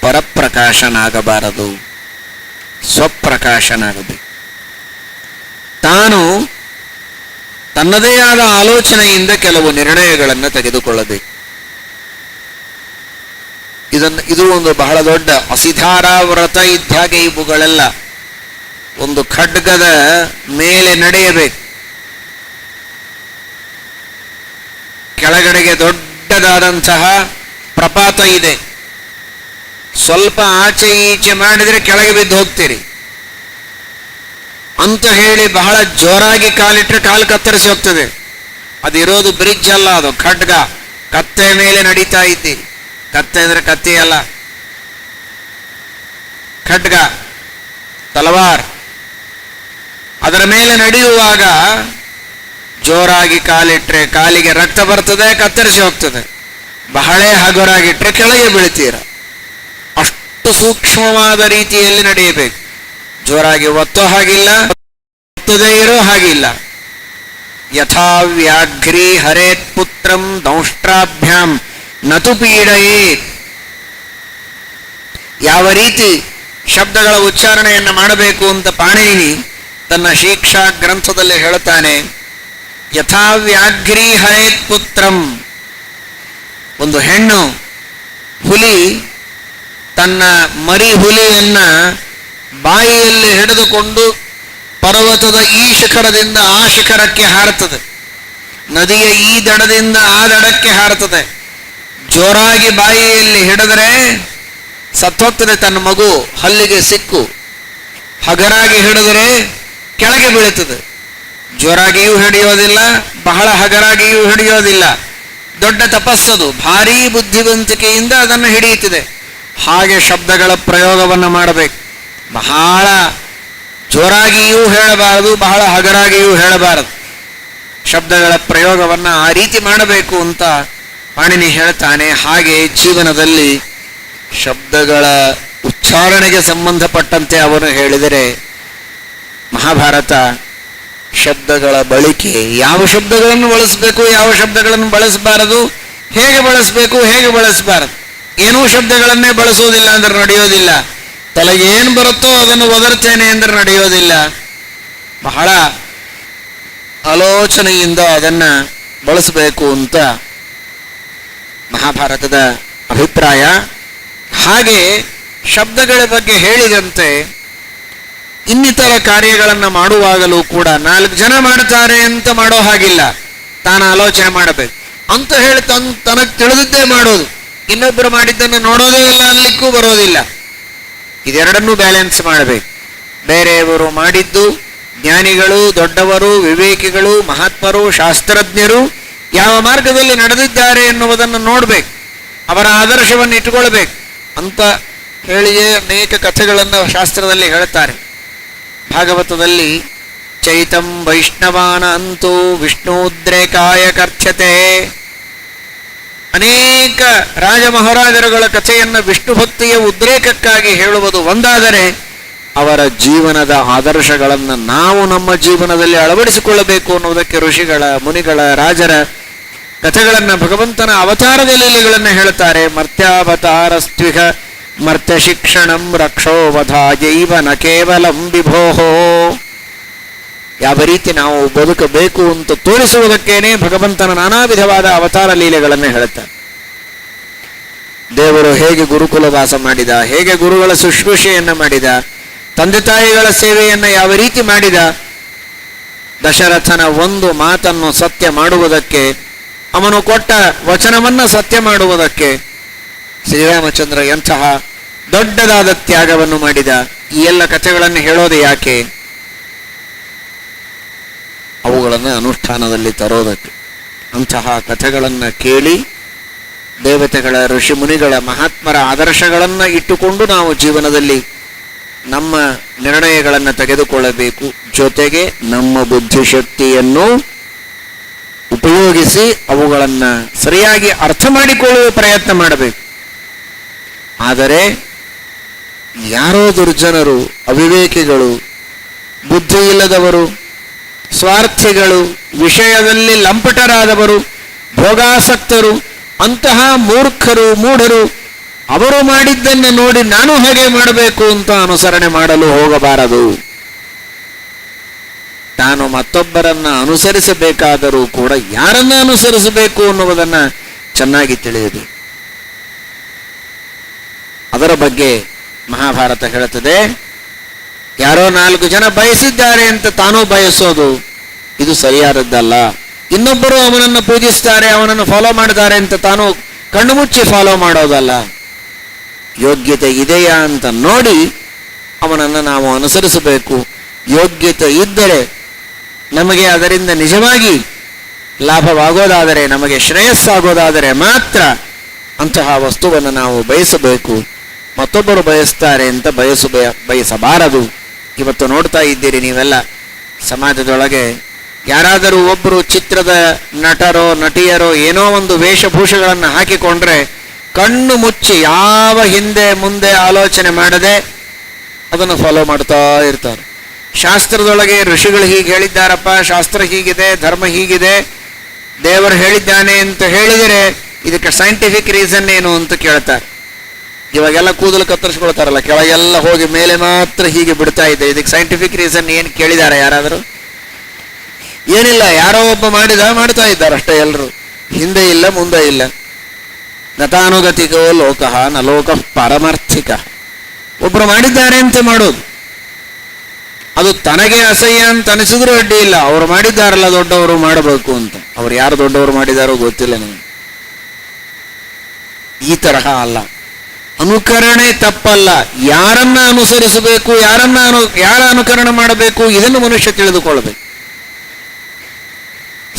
ಪರಪ್ರಕಾಶನಾಗಬಾರದು, ಸ್ವಪ್ರಕಾಶನಾಗಬೇಕು. ತಾನು ತನ್ನದೇ ಆದ ಆಲೋಚನೆಯಿಂದ ಕೆಲವು ನಿರ್ಣಯಗಳನ್ನು ತೆಗೆದುಕೊಳ್ಳಬೇಕು. ಇದು ಒಂದು ಬಹಳ ದೊಡ್ಡ ಅಸಿಧಾರಾ ವ್ರತ ಇದ್ದಾಗೆ. ಇವುಗಳೆಲ್ಲ ಒಂದು ಖಡ್ಗದ ಮೇಲೆ ನಡೆಯಬೇಕು. ಕೆಳಗಡೆಗೆ ದೊಡ್ಡದಾದಂತಹ ಪ್ರಪಾತ ಇದೆ, ಸ್ವಲ್ಪ ಆಚೆ ಈಚೆ ಮಾಡಿದರೆ ಕೆಳಗೆ ಬಿದ್ದು ಹೋಗ್ತೀರಿ ಅಂತ ಹೇಳಿ ಬಹಳ ಜೋರಾಗಿ ಕಾಲಿಟ್ಟರೆ ಕಾಲು ಕತ್ತರಿಸಿ ಹೋಗ್ತದೆ. ಅದಿರೋದು ಬ್ರಿಡ್ಜ್ ಅಲ್ಲ, ಅದು ಖಡ್ಗ. ಕತ್ತೆ ಮೇಲೆ ನಡೀತಾ ಇದ್ದೀರಿ. ಕತ್ತೆ ಅಂದ್ರೆ ಕತ್ತಿ ಅಲ್ಲ, ಖಡ್ಗ, ತಲವಾರ್. ಅದರ ಮೇಲೆ ನಡೆಯುವಾಗ ಜೋರಾಗಿ ಕಾಲಿಟ್ರೆ ಕಾಲಿಗೆ ರಕ್ತ ಬರ್ತದೆ, ಕತ್ತರಿಸಿ ಹೋಗ್ತದೆ. ಬಹಳ ಹಗುರಾಗಿಟ್ರೆ ಕೆಳಗೆ ಬೀಳ್ತೀರ. ಅಷ್ಟು ಸೂಕ್ಷ್ಮವಾದ ರೀತಿಯಲ್ಲಿ ನಡೆಯಬೇಕು. ಜೋರಾಗಿ ಒತ್ತೋ ಹಾಗಿಲ್ಲ, ಒತ್ತದೇ ಇರೋ ಹಾಗಿಲ್ಲ. ಯಥಾ ವ್ಯಾಘ್ರಿ ಹರೇತ್ ಪುತ್ರಂ ದೌಷ್ಟ್ರಾಭ್ಯಾಂ ನತು ಪೀಡಯೇತ್. ಯಾವ ರೀತಿ ಶಬ್ದಗಳ ಉಚ್ಚಾರಣೆಯನ್ನು ಮಾಡಬೇಕು ಅಂತ ಪಾಣಿನಿ ತನ್ನ ಶಿಕ್ಷಾ ಗ್ರಂಥದಲ್ಲಿ ಹೇಳುತ್ತಾನೆ. ಯಥಾ ವ್ಯಾಘ್ರಿ ಹರೇತ್ ಪುತ್ರಂ. ಒಂದು ಹೆಣ್ಣು ಹುಲಿ ತನ್ನ ಮರಿ ಹುಲಿಯನ್ನ ಬಾಯಿಯಲ್ಲಿ ಹಿಡಿದುಕೊಂಡು ಪರ್ವತದ ಈ ಶಿಖರದಿಂದ ಆ ಶಿಖರಕ್ಕೆ ಹಾರುತ್ತದೆ, ನದಿಯ ಈ ದಡದಿಂದ ಆ ದಡಕ್ಕೆ ಹಾರುತ್ತದೆ. ಜೋರಾಗಿ ಬಾಯಿಯಲ್ಲಿ ಹಿಡಿದರೆ ಸತ್ತೋಗ್ತದೆ ತನ್ನ ಮಗು, ಹಲ್ಲಿಗೆ ಸಿಕ್ಕು. ಹಗರಾಗಿ ಹಿಡಿದರೆ ಕೆಳಗೆ ಬೀಳುತ್ತದೆ. ಜೋರಾಗಿಯೂ ಹಿಡಿಯೋದಿಲ್ಲ, ಬಹಳ ಹಗರಾಗಿಯೂ ಹಿಡಿಯೋದಿಲ್ಲ. ದೊಡ್ಡ ತಪಸ್ಸದು, ಭಾರೀ ಬುದ್ಧಿವಂತಿಕೆಯಿಂದ ಅದನ್ನು ಹಿಡಿಯುತ್ತಿದೆ. ಹಾಗೆ ಶಬ್ದಗಳ ಪ್ರಯೋಗವನ್ನು ಮಾಡಬೇಕು. ಬಹಳ ಜೋರಾಗಿಯೂ ಹೇಳಬಾರದು, ಬಹಳ ಹಗರಾಗಿಯೂ ಹೇಳಬಾರದು. ಶಬ್ದಗಳ ಪ್ರಯೋಗವನ್ನು ಆ ರೀತಿ ಮಾಡಬೇಕು ಅಂತ ಪಾಣಿನಿ ಹೇಳ್ತಾನೆ. ಹಾಗೆ ಜೀವನದಲ್ಲಿ ಶಬ್ದಗಳ ಉಚ್ಚಾರಣೆಗೆ ಸಂಬಂಧಪಟ್ಟಂತೆ ಅವನು ಹೇಳಿದರೆ ಮಹಾಭಾರತ ಶಬ್ದಗಳ ಬಳಕೆ, ಯಾವ ಶಬ್ದಗಳನ್ನು ಬಳಸಬೇಕು, ಯಾವ ಶಬ್ದಗಳನ್ನು ಬಳಸಬಾರದು, ಹೇಗೆ ಬಳಸಬೇಕು, ಹೇಗೆ ಬಳಸಬಾರದು. ಏನೂ ಶಬ್ದಗಳನ್ನೇ ಬಳಸುವುದಿಲ್ಲ ಅಂದ್ರೆ ನಡೆಯೋದಿಲ್ಲ. ತಲೆಗೆ ಏನು ಬರುತ್ತೋ ಅದನ್ನು ಒದರ್ತೇನೆ ಅಂದರೆ ನಡೆಯೋದಿಲ್ಲ. ಬಹಳ ಆಲೋಚನೆಯಿಂದ ಅದನ್ನು ಬಳಸಬೇಕು ಅಂತ ಮಹಾಭಾರತದ ಅಭಿಪ್ರಾಯ. ಹಾಗೆ ಶಬ್ದಗಳ ಬಗ್ಗೆ ಹೇಳಿದಂತೆ ಇನ್ನಿತರ ಕಾರ್ಯಗಳನ್ನು ಮಾಡುವಾಗಲೂ ಕೂಡ 4 ಜನ ಮಾಡ್ತಾರೆ ಅಂತ ಮಾಡೋ ಹಾಗಿಲ್ಲ, ತಾನು ಆಲೋಚನೆ ಮಾಡಬೇಕು ಅಂತ ಹೇಳಿ ತನಗೆ ತಿಳಿದಿದ್ದೇ ಮಾಡೋದು. ಇನ್ನೊಬ್ಬರು ಮಾಡಿದ್ದನ್ನು ನೋಡೋದೇ ಇಲ್ಲ ಅನ್ಲಿಕ್ಕೂ ಬರೋದಿಲ್ಲ. ಇದೆರಡನ್ನೂ ಬ್ಯಾಲೆನ್ಸ್ ಮಾಡಬೇಕು. ಬೇರೆಯವರು ಮಾಡಿದ್ದು, ಜ್ಞಾನಿಗಳು, ದೊಡ್ಡವರು, ವಿವೇಕಿಗಳು, ಮಹಾತ್ಮರು, ಶಾಸ್ತ್ರಜ್ಞರು ಯಾವ ಮಾರ್ಗದಲ್ಲಿ ನಡೆದಿದ್ದಾರೆ ಎನ್ನುವುದನ್ನು ನೋಡ್ಬೇಕು, ಅವರ ಆದರ್ಶವನ್ನು ಇಟ್ಟುಕೊಳ್ಬೇಕು ಅಂತ ಹೇಳಿಯೇ ಅನೇಕ ಕಥೆಗಳನ್ನು ಶಾಸ್ತ್ರದಲ್ಲಿ ಹೇಳ್ತಾರೆ. ಭಾಗವತದಲ್ಲಿ ಚೈತಂ ವೈಷ್ಣವಾನ ಅಂತೂ ವಿಷ್ಣುದ್ರೇಕಾಯ ಕಥ್ಯತೆ. ಅನೇಕ ರಾಜ ಮಹಾರಾಜರುಗಳ ಕಥೆಯನ್ನು ವಿಷ್ಣು ಭಕ್ತಿಯ ಉದ್ರೇಕಕ್ಕಾಗಿ ಹೇಳುವುದು ಒಂದಾದರೆ, ಅವರ ಜೀವನದ ಆದರ್ಶಗಳನ್ನು ನಾವು ನಮ್ಮ ಜೀವನದಲ್ಲಿ ಅಳವಡಿಸಿಕೊಳ್ಳಬೇಕು ಅನ್ನುವುದಕ್ಕೆ ಋಷಿಗಳ, ಮುನಿಗಳ, ರಾಜರ ಕಥೆಗಳನ್ನು, ಭಗವಂತನ ಅವತಾರದ ಲೀಲೆಗಳನ್ನು ಹೇಳುತ್ತಾರೆ. ಮರ್ತ್ಯಾವತಾರಸ್ತ್ವಿಹ ಮರ್ತ್ಯ ಶಿಕ್ಷಣಂ ರಕ್ಷೋವಧ ಜೈವನ ಕೇವಲಂ ವಿಭೋಹೋ. ಯಾವ ರೀತಿ ನಾವು ಬದುಕಬೇಕು ಅಂತ ತೋರಿಸುವುದಕ್ಕೇನೆ ಭಗವಂತನ ನಾನಾ ವಿಧವಾದ ಅವತಾರ ಲೀಲೆಗಳನ್ನು ಹೇಳುತ್ತಾರೆ. ದೇವರು ಹೇಗೆ ಗುರುಕುಲ ವಾಸ ಮಾಡಿದ, ಹೇಗೆ ಗುರುಗಳ ಶುಶ್ರೂಷೆಯನ್ನು ಮಾಡಿದ, ತಂದೆ ತಾಯಿಗಳ ಸೇವೆಯನ್ನು ಯಾವ ರೀತಿ ಮಾಡಿದ, ದಶರಥನ ಒಂದು ಮಾತನ್ನು ಸತ್ಯ ಮಾಡುವುದಕ್ಕೆ, ಅವನು ಕೊಟ್ಟ ವಚನವನ್ನು ಸತ್ಯ ಮಾಡುವುದಕ್ಕೆ ಶ್ರೀರಾಮಚಂದ್ರ ಎಂತಹ ದೊಡ್ಡದಾದ ತ್ಯಾಗವನ್ನು ಮಾಡಿದ. ಈ ಎಲ್ಲ ಕಥೆಗಳನ್ನು ಹೇಳೋದು ಯಾಕೆ? ಅವುಗಳನ್ನು ಅನುಷ್ಠಾನದಲ್ಲಿ ತರೋದಕ್ಕೆ. ಅಂತಹ ಕಥೆಗಳನ್ನು ಕೇಳಿ ದೇವತೆಗಳ, ಋಷಿ ಮುನಿಗಳ, ಮಹಾತ್ಮರ ಆದರ್ಶಗಳನ್ನು ಇಟ್ಟುಕೊಂಡು ನಾವು ಜೀವನದಲ್ಲಿ ನಮ್ಮ ನಿರ್ಣಯಗಳನ್ನು ತೆಗೆದುಕೊಳ್ಳಬೇಕು. ಜೊತೆಗೆ ನಮ್ಮ ಬುದ್ಧಿಶಕ್ತಿಯನ್ನು ಉಪಯೋಗಿಸಿ ಅವುಗಳನ್ನು ಸರಿಯಾಗಿ ಅರ್ಥ ಮಾಡಿಕೊಳ್ಳುವ ಪ್ರಯತ್ನ ಮಾಡಬೇಕು. ಆದರೆ ಯಾರೋ ದುರ್ಜನರು, ಅವಿವೇಕಿಗಳು, ಬುದ್ಧಿ ಇಲ್ಲದವರು, ಸ್ವಾರ್ಥಿಗಳು, ವಿಷಯದಲ್ಲಿ ಲಂಪಟರಾದವರು, ಭೋಗಾಸಕ್ತರು, ಅಂತಹ ಮೂರ್ಖರು, ಮೂಢರು ಅವರು ಮಾಡಿದ್ದನ್ನು ನೋಡಿ ನಾನು ಹಾಗೆ ಮಾಡಬೇಕು ಅಂತ ಅನುಸರಣೆ ಮಾಡಲು ಹೋಗಬಾರದು. ತಾನು ಮತ್ತೊಬ್ಬರನ್ನ ಅನುಸರಿಸಬೇಕಾದರೂ ಕೂಡ ಯಾರನ್ನ ಅನುಸರಿಸಬೇಕು ಅನ್ನುವುದನ್ನು ಚೆನ್ನಾಗಿ ತಿಳಿಯಬೇಕು. ಅದರ ಬಗ್ಗೆ ಮಹಾಭಾರತ ಹೇಳುತ್ತದೆ. ಯಾರೋ 4 ಜನ ಬಯಸಿದ್ದಾರೆ ಅಂತ ತಾನೂ ಬಯಸೋದು ಇದು ಸರಿಯಾದದ್ದಲ್ಲ. ಇನ್ನೊಬ್ಬರು ಅವನನ್ನು ಪೂಜಿಸ್ತಾರೆ, ಅವನನ್ನು ಫಾಲೋ ಮಾಡ್ತಾರೆ ಅಂತ ತಾನು ಕಣ್ಣು ಮುಚ್ಚಿ ಫಾಲೋ ಮಾಡೋದಲ್ಲ. ಯೋಗ್ಯತೆ ಇದೆಯಾ ಅಂತ ನೋಡಿ ಅವನನ್ನು ನಾವು ಅನುಸರಿಸಬೇಕು. ಯೋಗ್ಯತೆ ಇದ್ದರೆ, ನಮಗೆ ಅದರಿಂದ ನಿಜವಾಗಿ ಲಾಭವಾಗೋದಾದರೆ, ನಮಗೆ ಶ್ರೇಯಸ್ಸಾಗೋದಾದರೆ ಮಾತ್ರ ಅಂತಹ ವಸ್ತುವನ್ನು ನಾವು ಬಯಸಬೇಕು. ಮತ್ತೊಬ್ಬರು ಬಯಸ್ತಾರೆ ಅಂತ ಬಯಸಬಾರದು. ಇವತ್ತು ನೋಡ್ತಾ ಇದ್ದೀರಿ ನೀವೆಲ್ಲ ಸಮಾಜದೊಳಗೆ, ಯಾರಾದರೂ ಒಬ್ಬರು ಚಿತ್ರದ ನಟರೋ ನಟಿಯರೋ ಏನೋ ಒಂದು ವೇಷಭೂಷೆಗಳನ್ನು ಹಾಕಿಕೊಂಡ್ರೆ ಕಣ್ಣು ಮುಚ್ಚಿ ಯಾವ ಹಿಂದೆ ಮುಂದೆ ಆಲೋಚನೆ ಮಾಡದೆ ಅದನ್ನು ಫಾಲೋ ಮಾಡ್ತಾ ಇರ್ತಾರೆ. ಶಾಸ್ತ್ರದೊಳಗೆ ಋಷಿಗಳು ಹೀಗೆ ಹೇಳಿದ್ದಾರಪ್ಪ, ಶಾಸ್ತ್ರ ಹೀಗಿದೆ, ಧರ್ಮ ಹೀಗಿದೆ, ದೇವರು ಹೇಳಿದ್ದಾನೆ ಅಂತ ಹೇಳಿದರೆ ಇದಕ್ಕೆ ಸೈಂಟಿಫಿಕ್ ರೀಸನ್ ಏನು ಅಂತ ಕೇಳ್ತಾರೆ. ಇವಾಗೆಲ್ಲ ಕೂದಲು ಕತ್ತರಿಸ್ಕೊಳ್ತಾರಲ್ಲ, ಕೆಳಗೆಲ್ಲ ಹೋಗಿ ಮೇಲೆ ಮಾತ್ರ ಹೀಗೆ ಬಿಡ್ತಾ ಇದೆ. ಇದಕ್ಕೆ ಸೈಂಟಿಫಿಕ್ ರೀಸನ್ ಏನು ಕೇಳಿದ್ದಾರೆ ಯಾರಾದರೂ? ಏನಿಲ್ಲ, ಯಾರೋ ಒಬ್ಬ ಮಾಡ್ತಾ ಇದ್ದಾರೆ ಅಷ್ಟೇ. ಎಲ್ಲರೂ ಹಿಂದೆ ಇಲ್ಲ ಮುಂದೆ ಇಲ್ಲ. ಗತಾನುಗತಿಕೋ ಲೋಕಃ ನ ಲೋಕಃ ಪಾರಮಾರ್ಥಿಕ. ಒಬ್ಬರು ಮಾಡಿದ್ದಾರೆ ಅಂತ ಮಾಡೋದು, ಅದು ತನಗೆ ಅಸಹ್ಯ ಅಂತ ಅನಿಸಿದ್ರೂ ಅಡ್ಡಿ ಇಲ್ಲ. ಅವರು ಮಾಡಿದ್ದಾರಲ್ಲ ದೊಡ್ಡವರು ಮಾಡಬೇಕು ಅಂತ. ಅವ್ರು ಯಾರು ದೊಡ್ಡವರು ಮಾಡಿದಾರೋ ಗೊತ್ತಿಲ್ಲ ನನಗೆ. ಈ ತರಹ ಅಲ್ಲ, ಅನುಕರಣೆ ತಪ್ಪಲ್ಲ. ಯಾರನ್ನ ಅನುಸರಿಸಬೇಕು, ಯಾರ ಅನುಕರಣೆ ಮಾಡಬೇಕು, ಇದನ್ನು ಮನುಷ್ಯ ತಿಳಿದುಕೊಳ್ಳಬೇಕು.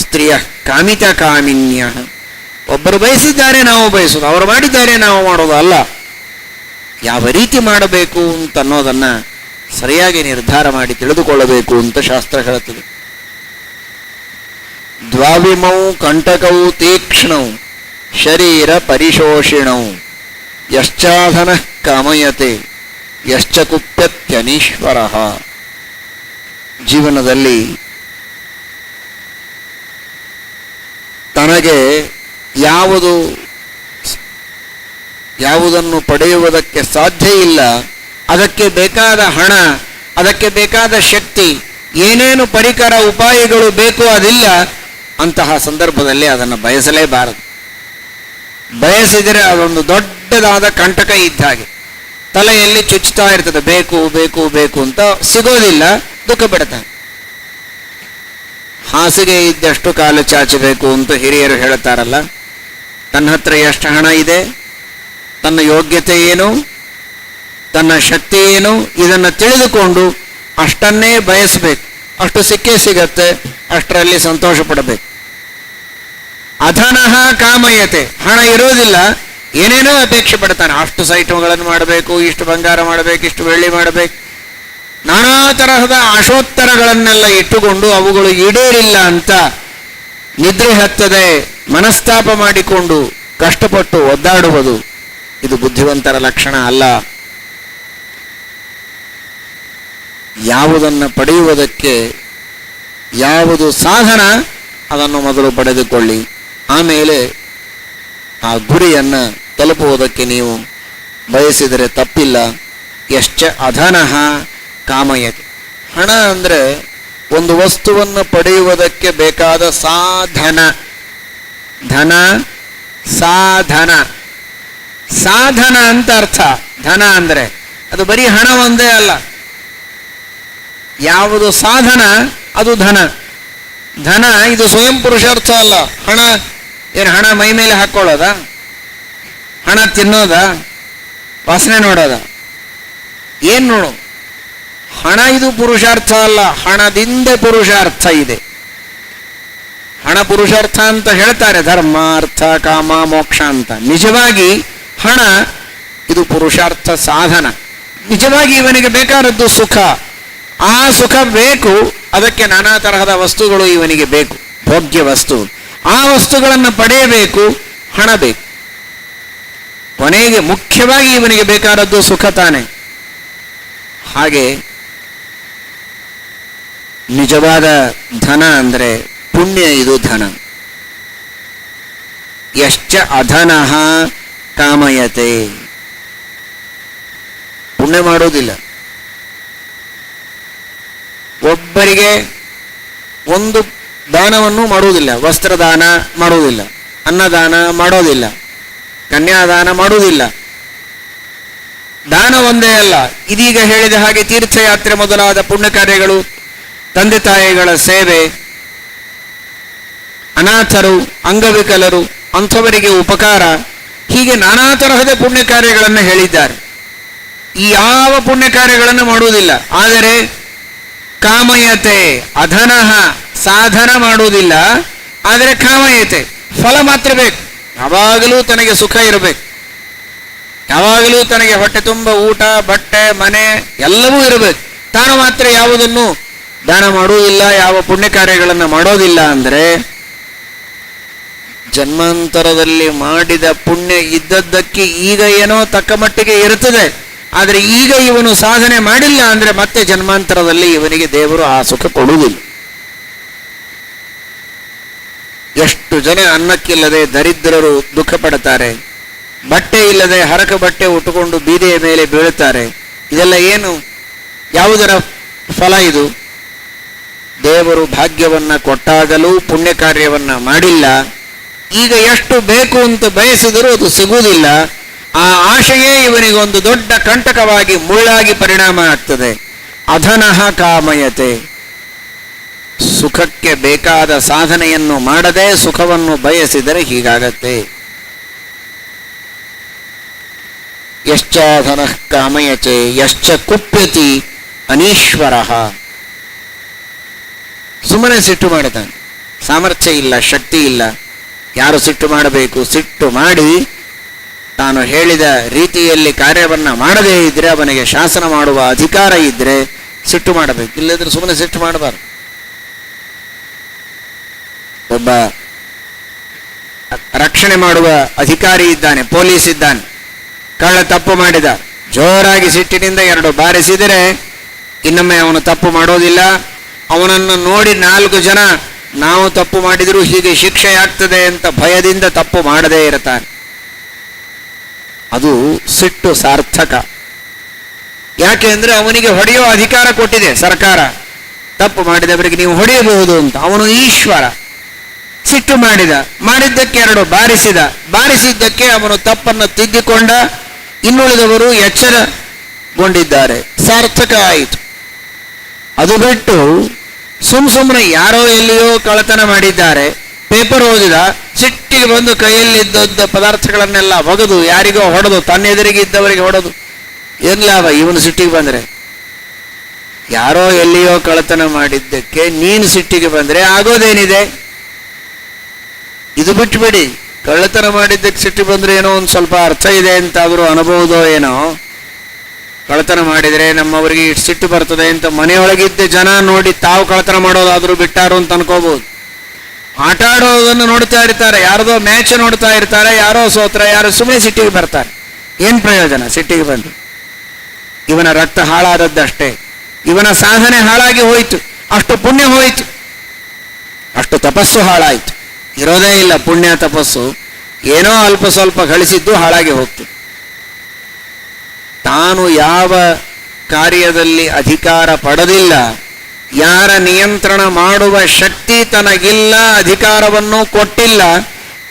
ಸ್ತ್ರೀಯ ಕಾಮಿತ ಕಾಮಿನ್ಯ, ಒಬ್ಬರು ಬಯಸಿದ್ದಾರೆ ನಾವು ಬಯಸೋದು, ಅವರು ಮಾಡಿದ್ದಾರೆ ನಾವು ಮಾಡೋದು ಅಲ್ಲ. ಯಾವ ರೀತಿ ಮಾಡಬೇಕು ಅಂತ ಅನ್ನೋದನ್ನ ಸರಿಯಾಗಿ ನಿರ್ಧಾರ ಮಾಡಿ ತಿಳಿದುಕೊಳ್ಳಬೇಕು ಅಂತ ಶಾಸ್ತ್ರ ಹೇಳುತ್ತದೆ. ದ್ವಾವಿಮೌ ಕಂಟಕೌ ತೀಕ್ಷ್ಣೌ ಶರೀರ ಪರಿಶೋಷಿಣೌ ಯಶ್ಚಾಧನ ಕಾಮಯತೆ ಯಶ್ಚ ಕುಪ್ಯತ್ಯನೀಶ್ವರ. ಜೀವನದಲ್ಲಿ ತನಗೆ ಯಾವುದನ್ನು ಪಡೆಯುವುದಕ್ಕೆ ಸಾಧ್ಯ ಇಲ್ಲ, ಅದಕ್ಕೆ ಬೇಕಾದ ಹಣ, ಅದಕ್ಕೆ ಬೇಕಾದ ಶಕ್ತಿ, ಏನೇನು ಪರಿಕರ ಉಪಾಯಗಳು ಬೇಕೋ ಅದಿಲ್ಲ. ಅಂತಹ ಸಂದರ್ಭದಲ್ಲಿ ಅದನ್ನು ಬಯಸಲೇಬಾರದು. ಬಯಸಿದರೆ ಅದೊಂದು ದೊಡ್ಡದಾದ ಕಂಟಕ ಇದ್ದ ಹಾಗೆ, ತಲೆಯಲ್ಲಿ ಚುಚ್ಚುತ್ತಾ ಇರ್ತದೆ. ಬೇಕು ಬೇಕು ಬೇಕು ಅಂತ ಸಿಗೋದಿಲ್ಲ, ದುಃಖ ಪಡ್ತಾನೆ. ಹಾಸಿಗೆ ಇದ್ದಷ್ಟು ಕಾಲು ಚಾಚಬೇಕು ಅಂತ ಹಿರಿಯರು ಹೇಳ್ತಾರಲ್ಲ. ತನ್ನ ಹತ್ರ ಎಷ್ಟು ಹಣ ಇದೆ, ತನ್ನ ಯೋಗ್ಯತೆ ಏನು, ತನ್ನ ಶಕ್ತಿ ಏನು, ಇದನ್ನು ತಿಳಿದುಕೊಂಡು ಅಷ್ಟನ್ನೇ ಬಯಸಬೇಕು. ಅಷ್ಟು ಸಿಕ್ಕೇ ಸಿಗತ್ತೆ, ಅಷ್ಟರಲ್ಲಿ ಸಂತೋಷ ಪಡಬೇಕು. ಅಧನಃ ಕಾಮಯತೆ, ಹಣ ಇರೋದಿಲ್ಲ, ಏನೇನೋ ಅಪೇಕ್ಷೆ ಪಡ್ತಾನೆ. ಅಷ್ಟು ಸೈಟುಗಳನ್ನು ಮಾಡಬೇಕು, ಇಷ್ಟು ಬಂಗಾರ ಮಾಡಬೇಕು, ಇಷ್ಟು ಬೆಳ್ಳಿ ಮಾಡಬೇಕು, ನಾನಾ ತರಹದ ಆಶೋತ್ತರಗಳನ್ನೆಲ್ಲ ಇಟ್ಟುಕೊಂಡು ಅವುಗಳು ಈಡೇರಿಲ್ಲ ಅಂತ ನಿದ್ರೆ ಹತ್ತದೆ, ಮನಸ್ತಾಪ ಮಾಡಿಕೊಂಡು ಕಷ್ಟಪಟ್ಟು ಒದ್ದಾಡುವುದು ಇದು ಬುದ್ಧಿವಂತರ ಲಕ್ಷಣ ಅಲ್ಲ. ಯಾವುದನ್ನು ಪಡೆಯುವುದಕ್ಕೆ ಯಾವುದು ಸಾಧನ ಅದನ್ನು ಮೊದಲು ಪಡೆದುಕೊಳ್ಳಿ, ಆಮೇಲೆ ಆ ಗುರಿಯನ್ನು ತಲುಪುವುದಕ್ಕೆ ನೀವು ಬಯಸಿದರೆ ತಪ್ಪಿಲ್ಲ. ಯಶ್ಚ ಅಧನಃ ಕಾಮಯತೆ. ಹಣ ಅಂದರೆ ಒಂದು ವಸ್ತುವನ್ನು ಪಡೆಯುವುದಕ್ಕೆ ಬೇಕಾದ ಸಾಧನ. ಧನ ಸಾಧನ, ಸಾಧನ ಅಂತ ಅರ್ಥ. ಧನ ಅಂದರೆ ಅದು ಬರೀ ಹಣ ಒಂದೇ ಅಲ್ಲ, ಯಾವುದು ಸಾಧನ ಅದು ಧನ. ಧನ ಇದು ಸ್ವಯಂ ಪುರುಷಾರ್ಥ ಅಲ್ಲ. ಹಣ ಏನು ಹಣ ಮೈ ಮೇಲೆ ಹಾಕ್ಕೊಳ್ಳೋದ, ಹಣ ತಿನ್ನೋದ, ವಾಸನೆ ನೋಡೋದ, ಏನು ನೋಡು? ಹಣ ಇದು ಪುರುಷಾರ್ಥ ಅಲ್ಲ, ಹಣದಿಂದ ಪುರುಷಾರ್ಥ ಇದೆ. ಹಣ ಪುರುಷಾರ್ಥ ಅಂತ ಹೇಳ್ತಾರೆ, ಧರ್ಮ ಅರ್ಥ ಕಾಮ ಮೋಕ್ಷ ಅಂತ. ನಿಜವಾಗಿ ಹಣ ಇದು ಪುರುಷಾರ್ಥ ಸಾಧನ. ನಿಜವಾಗಿ ಇವನಿಗೆ ಬೇಕಾದದ್ದು ಸುಖ. ಆ ಸುಖ ಬೇಕು, ಅದಕ್ಕೆ ನಾನಾ ತರಹದ ವಸ್ತುಗಳು ಇವನಿಗೆ ಬೇಕು, ಭೋಗ್ಯ ವಸ್ತು. ಆ ವಸ್ತುಗಳನ್ನು ಪಡೆಯಬೇಕು, ಹಣ ಬೇಕು. ಕೊನೆಗೆ ಮುಖ್ಯವಾಗಿ ಇವನಿಗೆ ಬೇಕಾದದ್ದು ಸುಖ ತಾನೆ. ಹಾಗೆ ನಿಜವಾದ ಧನ ಅಂದರೆ ಪುಣ್ಯ, ಇದು ಧನ. ಯಶ್ಚ ಅಧನಃ ಕಾಮಯತೆ, ಪುಣ್ಯ ಮಾಡೋದಿಲ್ಲ. ಒಬ್ಬರಿಗೆ ಒಂದು ದಾನವನ್ನು ಮಾಡುವುದಿಲ್ಲ, ವಸ್ತ್ರದಾನ ಮಾಡುವುದಿಲ್ಲ, ಅನ್ನದಾನ ಮಾಡೋದಿಲ್ಲ, ಕನ್ಯಾದಾನ ಮಾಡುವುದಿಲ್ಲ. ದಾನ ಒಂದೇ ಅಲ್ಲ, ಇದೀಗ ಹೇಳಿದ ಹಾಗೆ ತೀರ್ಥಯಾತ್ರೆ ಮೊದಲಾದ ಪುಣ್ಯ ಕಾರ್ಯಗಳು, ತಂದೆ ತಾಯಿಗಳ ಸೇವೆ, ಅನಾಥರು, ಅಂಗವಿಕಲರು, ಅಂಥವರಿಗೆ ಉಪಕಾರ, ಹೀಗೆ ನಾನಾ ತರಹದ ಪುಣ್ಯ ಕಾರ್ಯಗಳನ್ನು ಹೇಳಿದ್ದಾರೆ. ಈ ಯಾವ ಪುಣ್ಯ ಕಾರ್ಯಗಳನ್ನು ಮಾಡುವುದಿಲ್ಲ. ಆದರೆ ಕಾಮಯತೆ ಅಧನಃ, ಸಾಧನ ಮಾಡುವುದಿಲ್ಲ, ಆದರೆ ಕಾಮಯತೆ ಫಲ ಮಾತ್ರ ಬೇಕು. ಯಾವಾಗಲೂ ತನಗೆ ಸುಖ ಇರಬೇಕು, ಯಾವಾಗಲೂ ತನಗೆ ಹೊಟ್ಟೆ ತುಂಬ ಊಟ, ಬಟ್ಟೆ, ಮನೆ ಎಲ್ಲವೂ ಇರಬೇಕು. ತಾನು ಮಾತ್ರ ಯಾವುದನ್ನು ದಾನ ಮಾಡುವುದಿಲ್ಲ, ಯಾವ ಪುಣ್ಯ ಕಾರ್ಯಗಳನ್ನು ಮಾಡೋದಿಲ್ಲ. ಅಂದರೆ ಜನ್ಮಾಂತರದಲ್ಲಿ ಮಾಡಿದ ಪುಣ್ಯ ಇದ್ದದ್ದಕ್ಕೆ ಈಗ ಏನೋ ತಕ್ಕ ಮಟ್ಟಿಗೆ ಇರುತ್ತದೆ. ಆದರೆ ಈಗ ಇವನು ಸಾಧನೆ ಮಾಡಿಲ್ಲ ಅಂದರೆ ಮತ್ತೆ ಜನ್ಮಾಂತರದಲ್ಲಿ ಇವನಿಗೆ ದೇವರು ಆ ಸುಖ ಕೊಡುವುದಿಲ್ಲ. ಎಷ್ಟು ಜನ ಅನ್ನಕ್ಕಿಲ್ಲದೆ ದರಿದ್ರರು ದುಃಖ ಪಡುತ್ತಾರೆ, ಬಟ್ಟೆ ಇಲ್ಲದೆ ಹರಕ ಬಟ್ಟೆ ಉಟ್ಟುಕೊಂಡು ಬೀದಿಯ ಮೇಲೆ ಬೀಳುತ್ತಾರೆ. ಇದೆಲ್ಲ ಏನು, ಯಾವುದರ ಫಲ ಇದು? ದೇವರು ಭಾಗ್ಯವನ್ನ ಕೊಟ್ಟಾಗಲೂ ಪುಣ್ಯ ಕಾರ್ಯವನ್ನ ಮಾಡಿಲ್ಲ. ಈಗ ಎಷ್ಟು ಬೇಕು ಅಂತ ಬಯಸಿದರೂ ಅದು ಸಿಗುವುದಿಲ್ಲ. ಆ ಆಶೆಯೇ ಇವನಿಗೊಂದು ದೊಡ್ಡ ಕಂಟಕವಾಗಿ, ಮುಳ್ಳಾಗಿ ಪರಿಣಾಮ ಆಗ್ತದೆ. ಅಧನಃ ಕಾಮಯತೆ, ಸುಖಕ್ಕೆ ಬೇಕಾದ ಸಾಧನೆಯನ್ನು ಮಾಡದೆ ಸುಖವನ್ನು ಬಯಸಿದರೆ ಹೀಗಾಗತ್ತೆ. ಯಶ್ಚಾಧನಃ ಕಾಮಯತೆ ಯಶ್ಚ ಕುಪ್ಯತಿ ಅನೀಶ್ವರ. ಸುಮ್ಮನೆ ಸಿಟ್ಟು ಮಾಡುತ್ತಾನೆ, ಸಾಮರ್ಥ್ಯ ಇಲ್ಲ, ಶಕ್ತಿ ಇಲ್ಲ. ಯಾರು ಸಿಟ್ಟು ಮಾಡಬೇಕು? ಸಿಟ್ಟು ಮಾಡಿ ತಾನು ಹೇಳಿದ ರೀತಿಯಲ್ಲಿ ಕಾರ್ಯವನ್ನ ಮಾಡದೇ ಇದ್ರೆ, ಅವನಿಗೆ ಶಾಸನ ಮಾಡುವ ಅಧಿಕಾರ ಇದ್ರೆ ಸಿಟ್ಟು ಮಾಡಬೇಕು. ಇಲ್ಲದ್ರೆ ಸುಮ್ಮನೆ ಸಿಟ್ಟು ಮಾಡಬಾರ್ದು. ಒಬ್ಬ ರಕ್ಷಣೆ ಮಾಡುವ ಅಧಿಕಾರಿ ಇದ್ದಾನೆ, ಪೊಲೀಸ್ ಇದ್ದಾನೆ. ಕಳ್ಳ ತಪ್ಪು ಮಾಡಿದ, ಜೋರಾಗಿ ಸಿಟ್ಟಿನಿಂದ 2 ಬಾರಿಸಿದರೆ ಇನ್ನೊಮ್ಮೆ ಅವನು ತಪ್ಪು ಮಾಡೋದಿಲ್ಲ. ಅವನನ್ನು ನೋಡಿ 4 ಜನ ನಾವು ತಪ್ಪು ಮಾಡಿದರೂ ಹೀಗೆ ಶಿಕ್ಷೆ ಆಗ್ತದೆ ಅಂತ ಭಯದಿಂದ ತಪ್ಪು ಮಾಡದೇ ಇರ್ತಾನೆ. ಅದು ಸಿಟ್ಟು ಸಾರ್ಥಕ. ಯಾಕೆ ಅಂದರೆ ಅವನಿಗೆ ಹೊಡೆಯುವ ಅಧಿಕಾರ ಕೊಟ್ಟಿದೆ ಸರ್ಕಾರ. ತಪ್ಪು ಮಾಡಿದವರಿಗೆ ನೀವು ಹೊಡೆಯಬಹುದು ಅಂತ. ಅವನು ಈಶ್ವರ. ಸಿಟ್ಟು ಮಾಡಿದ್ದಕ್ಕೆ 2 ಬಾರಿಸಿದ್ದಕ್ಕೆ ಅವನು ತಪ್ಪನ್ನು ತಿದ್ದಿಕೊಂಡ. ಇನ್ನುಳಿದವರು ಎಚ್ಚರಗೊಂಡಿದ್ದಾರೆ, ಸಾರ್ಥಕ ಆಯಿತು. ಅದು ಬಿಟ್ಟು ಸುಮ್ಮನೆ ಯಾರೋ ಎಲ್ಲಿಯೋ ಕಳ್ಳತನ ಮಾಡಿದ್ದಾರೆ, ಪೇಪರ್ ಓದಿದ, ಸಿಟ್ಟಿಗೆ ಬಂದು ಕೈಯಲ್ಲಿದ್ದ ಪದಾರ್ಥಗಳನ್ನೆಲ್ಲ ಒಗೆದು ಯಾರಿಗೋ ಹೊಡೆದು, ತನ್ನ ಎದುರಿಗೆ ಇದ್ದವರಿಗೆ ಹೊಡೆದು, ಏನ್ ಲಾಭ ಇವನು ಸಿಟ್ಟಿಗೆ ಬಂದರೆ? ಯಾರೋ ಎಲ್ಲಿಯೋ ಕಳ್ಳತನ ಮಾಡಿದ್ದಕ್ಕೆ ನೀನು ಸಿಟ್ಟಿಗೆ ಬಂದರೆ ಆಗೋದೇನಿದೆ? ಇದು ಬಿಟ್ಟುಬಿಡಿ. ಕಳ್ಳತನ ಮಾಡಿದ್ದಕ್ಕೆ ಸಿಟ್ಟು ಬಂದರೆ ಏನೋ ಒಂದು ಸ್ವಲ್ಪ ಅರ್ಥ ಇದೆ ಅಂತಾದರೂ ಅನುಭವದೋ ಏನೋ. ಕಳ್ಳತನ ಮಾಡಿದರೆ ನಮ್ಮವರಿಗೆ ಇಷ್ಟು ಸಿಟ್ಟು ಬರ್ತದೆ ಅಂತ ಮನೆಯೊಳಗಿದ್ದ ಜನ ನೋಡಿ ತಾವು ಕಳ್ಳತನ ಮಾಡೋದಾದರೂ ಬಿಟ್ಟಾರು ಅಂತ ಅನ್ಕೋಬಹುದು. ಆಟ ಆಡೋದನ್ನು ನೋಡ್ತಾ ಇರ್ತಾರೆ, ಯಾರದೋ ಮ್ಯಾಚ್ ನೋಡ್ತಾ ಇರ್ತಾರೆ, ಯಾರೋ ಸೋತ್ರ, ಯಾರೋ ಸುಮ್ಮನೆ ಸಿಟ್ಟಿಗೆ ಬರ್ತಾರೆ. ಏನು ಪ್ರಯೋಜನ ಸಿಟ್ಟಿಗೆ ಬಂದು? ಇವನ ರಕ್ತ ಹಾಳಾದದ್ದಷ್ಟೇ, ಇವನ ಸಾಧನೆ ಹಾಳಾಗಿ ಹೋಯಿತು, ಅಷ್ಟು ಪುಣ್ಯ ಹೋಯಿತು, ಅಷ್ಟು ತಪಸ್ಸು ಹಾಳಾಯಿತು. ಇರೋದೇ ಇಲ್ಲ ಪುಣ್ಯ ತಪಸ್ಸು, ಏನೋ ಅಲ್ಪ ಸ್ವಲ್ಪ ಗಳಿಸಿದ್ದು ಹಾಳಾಗಿ ಹೋಗ್ತು. ತಾನು ಯಾವ ಕಾರ್ಯದಲ್ಲಿ ಅಧಿಕಾರ ಪಡೆದಿಲ್ಲ, ಯಾರ ನಿಯಂತ್ರಣ ಮಾಡುವ ಶಕ್ತಿ ತನಗಿಲ್ಲ, ಅಧಿಕಾರವನ್ನು ಕೊಟ್ಟಿಲ್ಲ,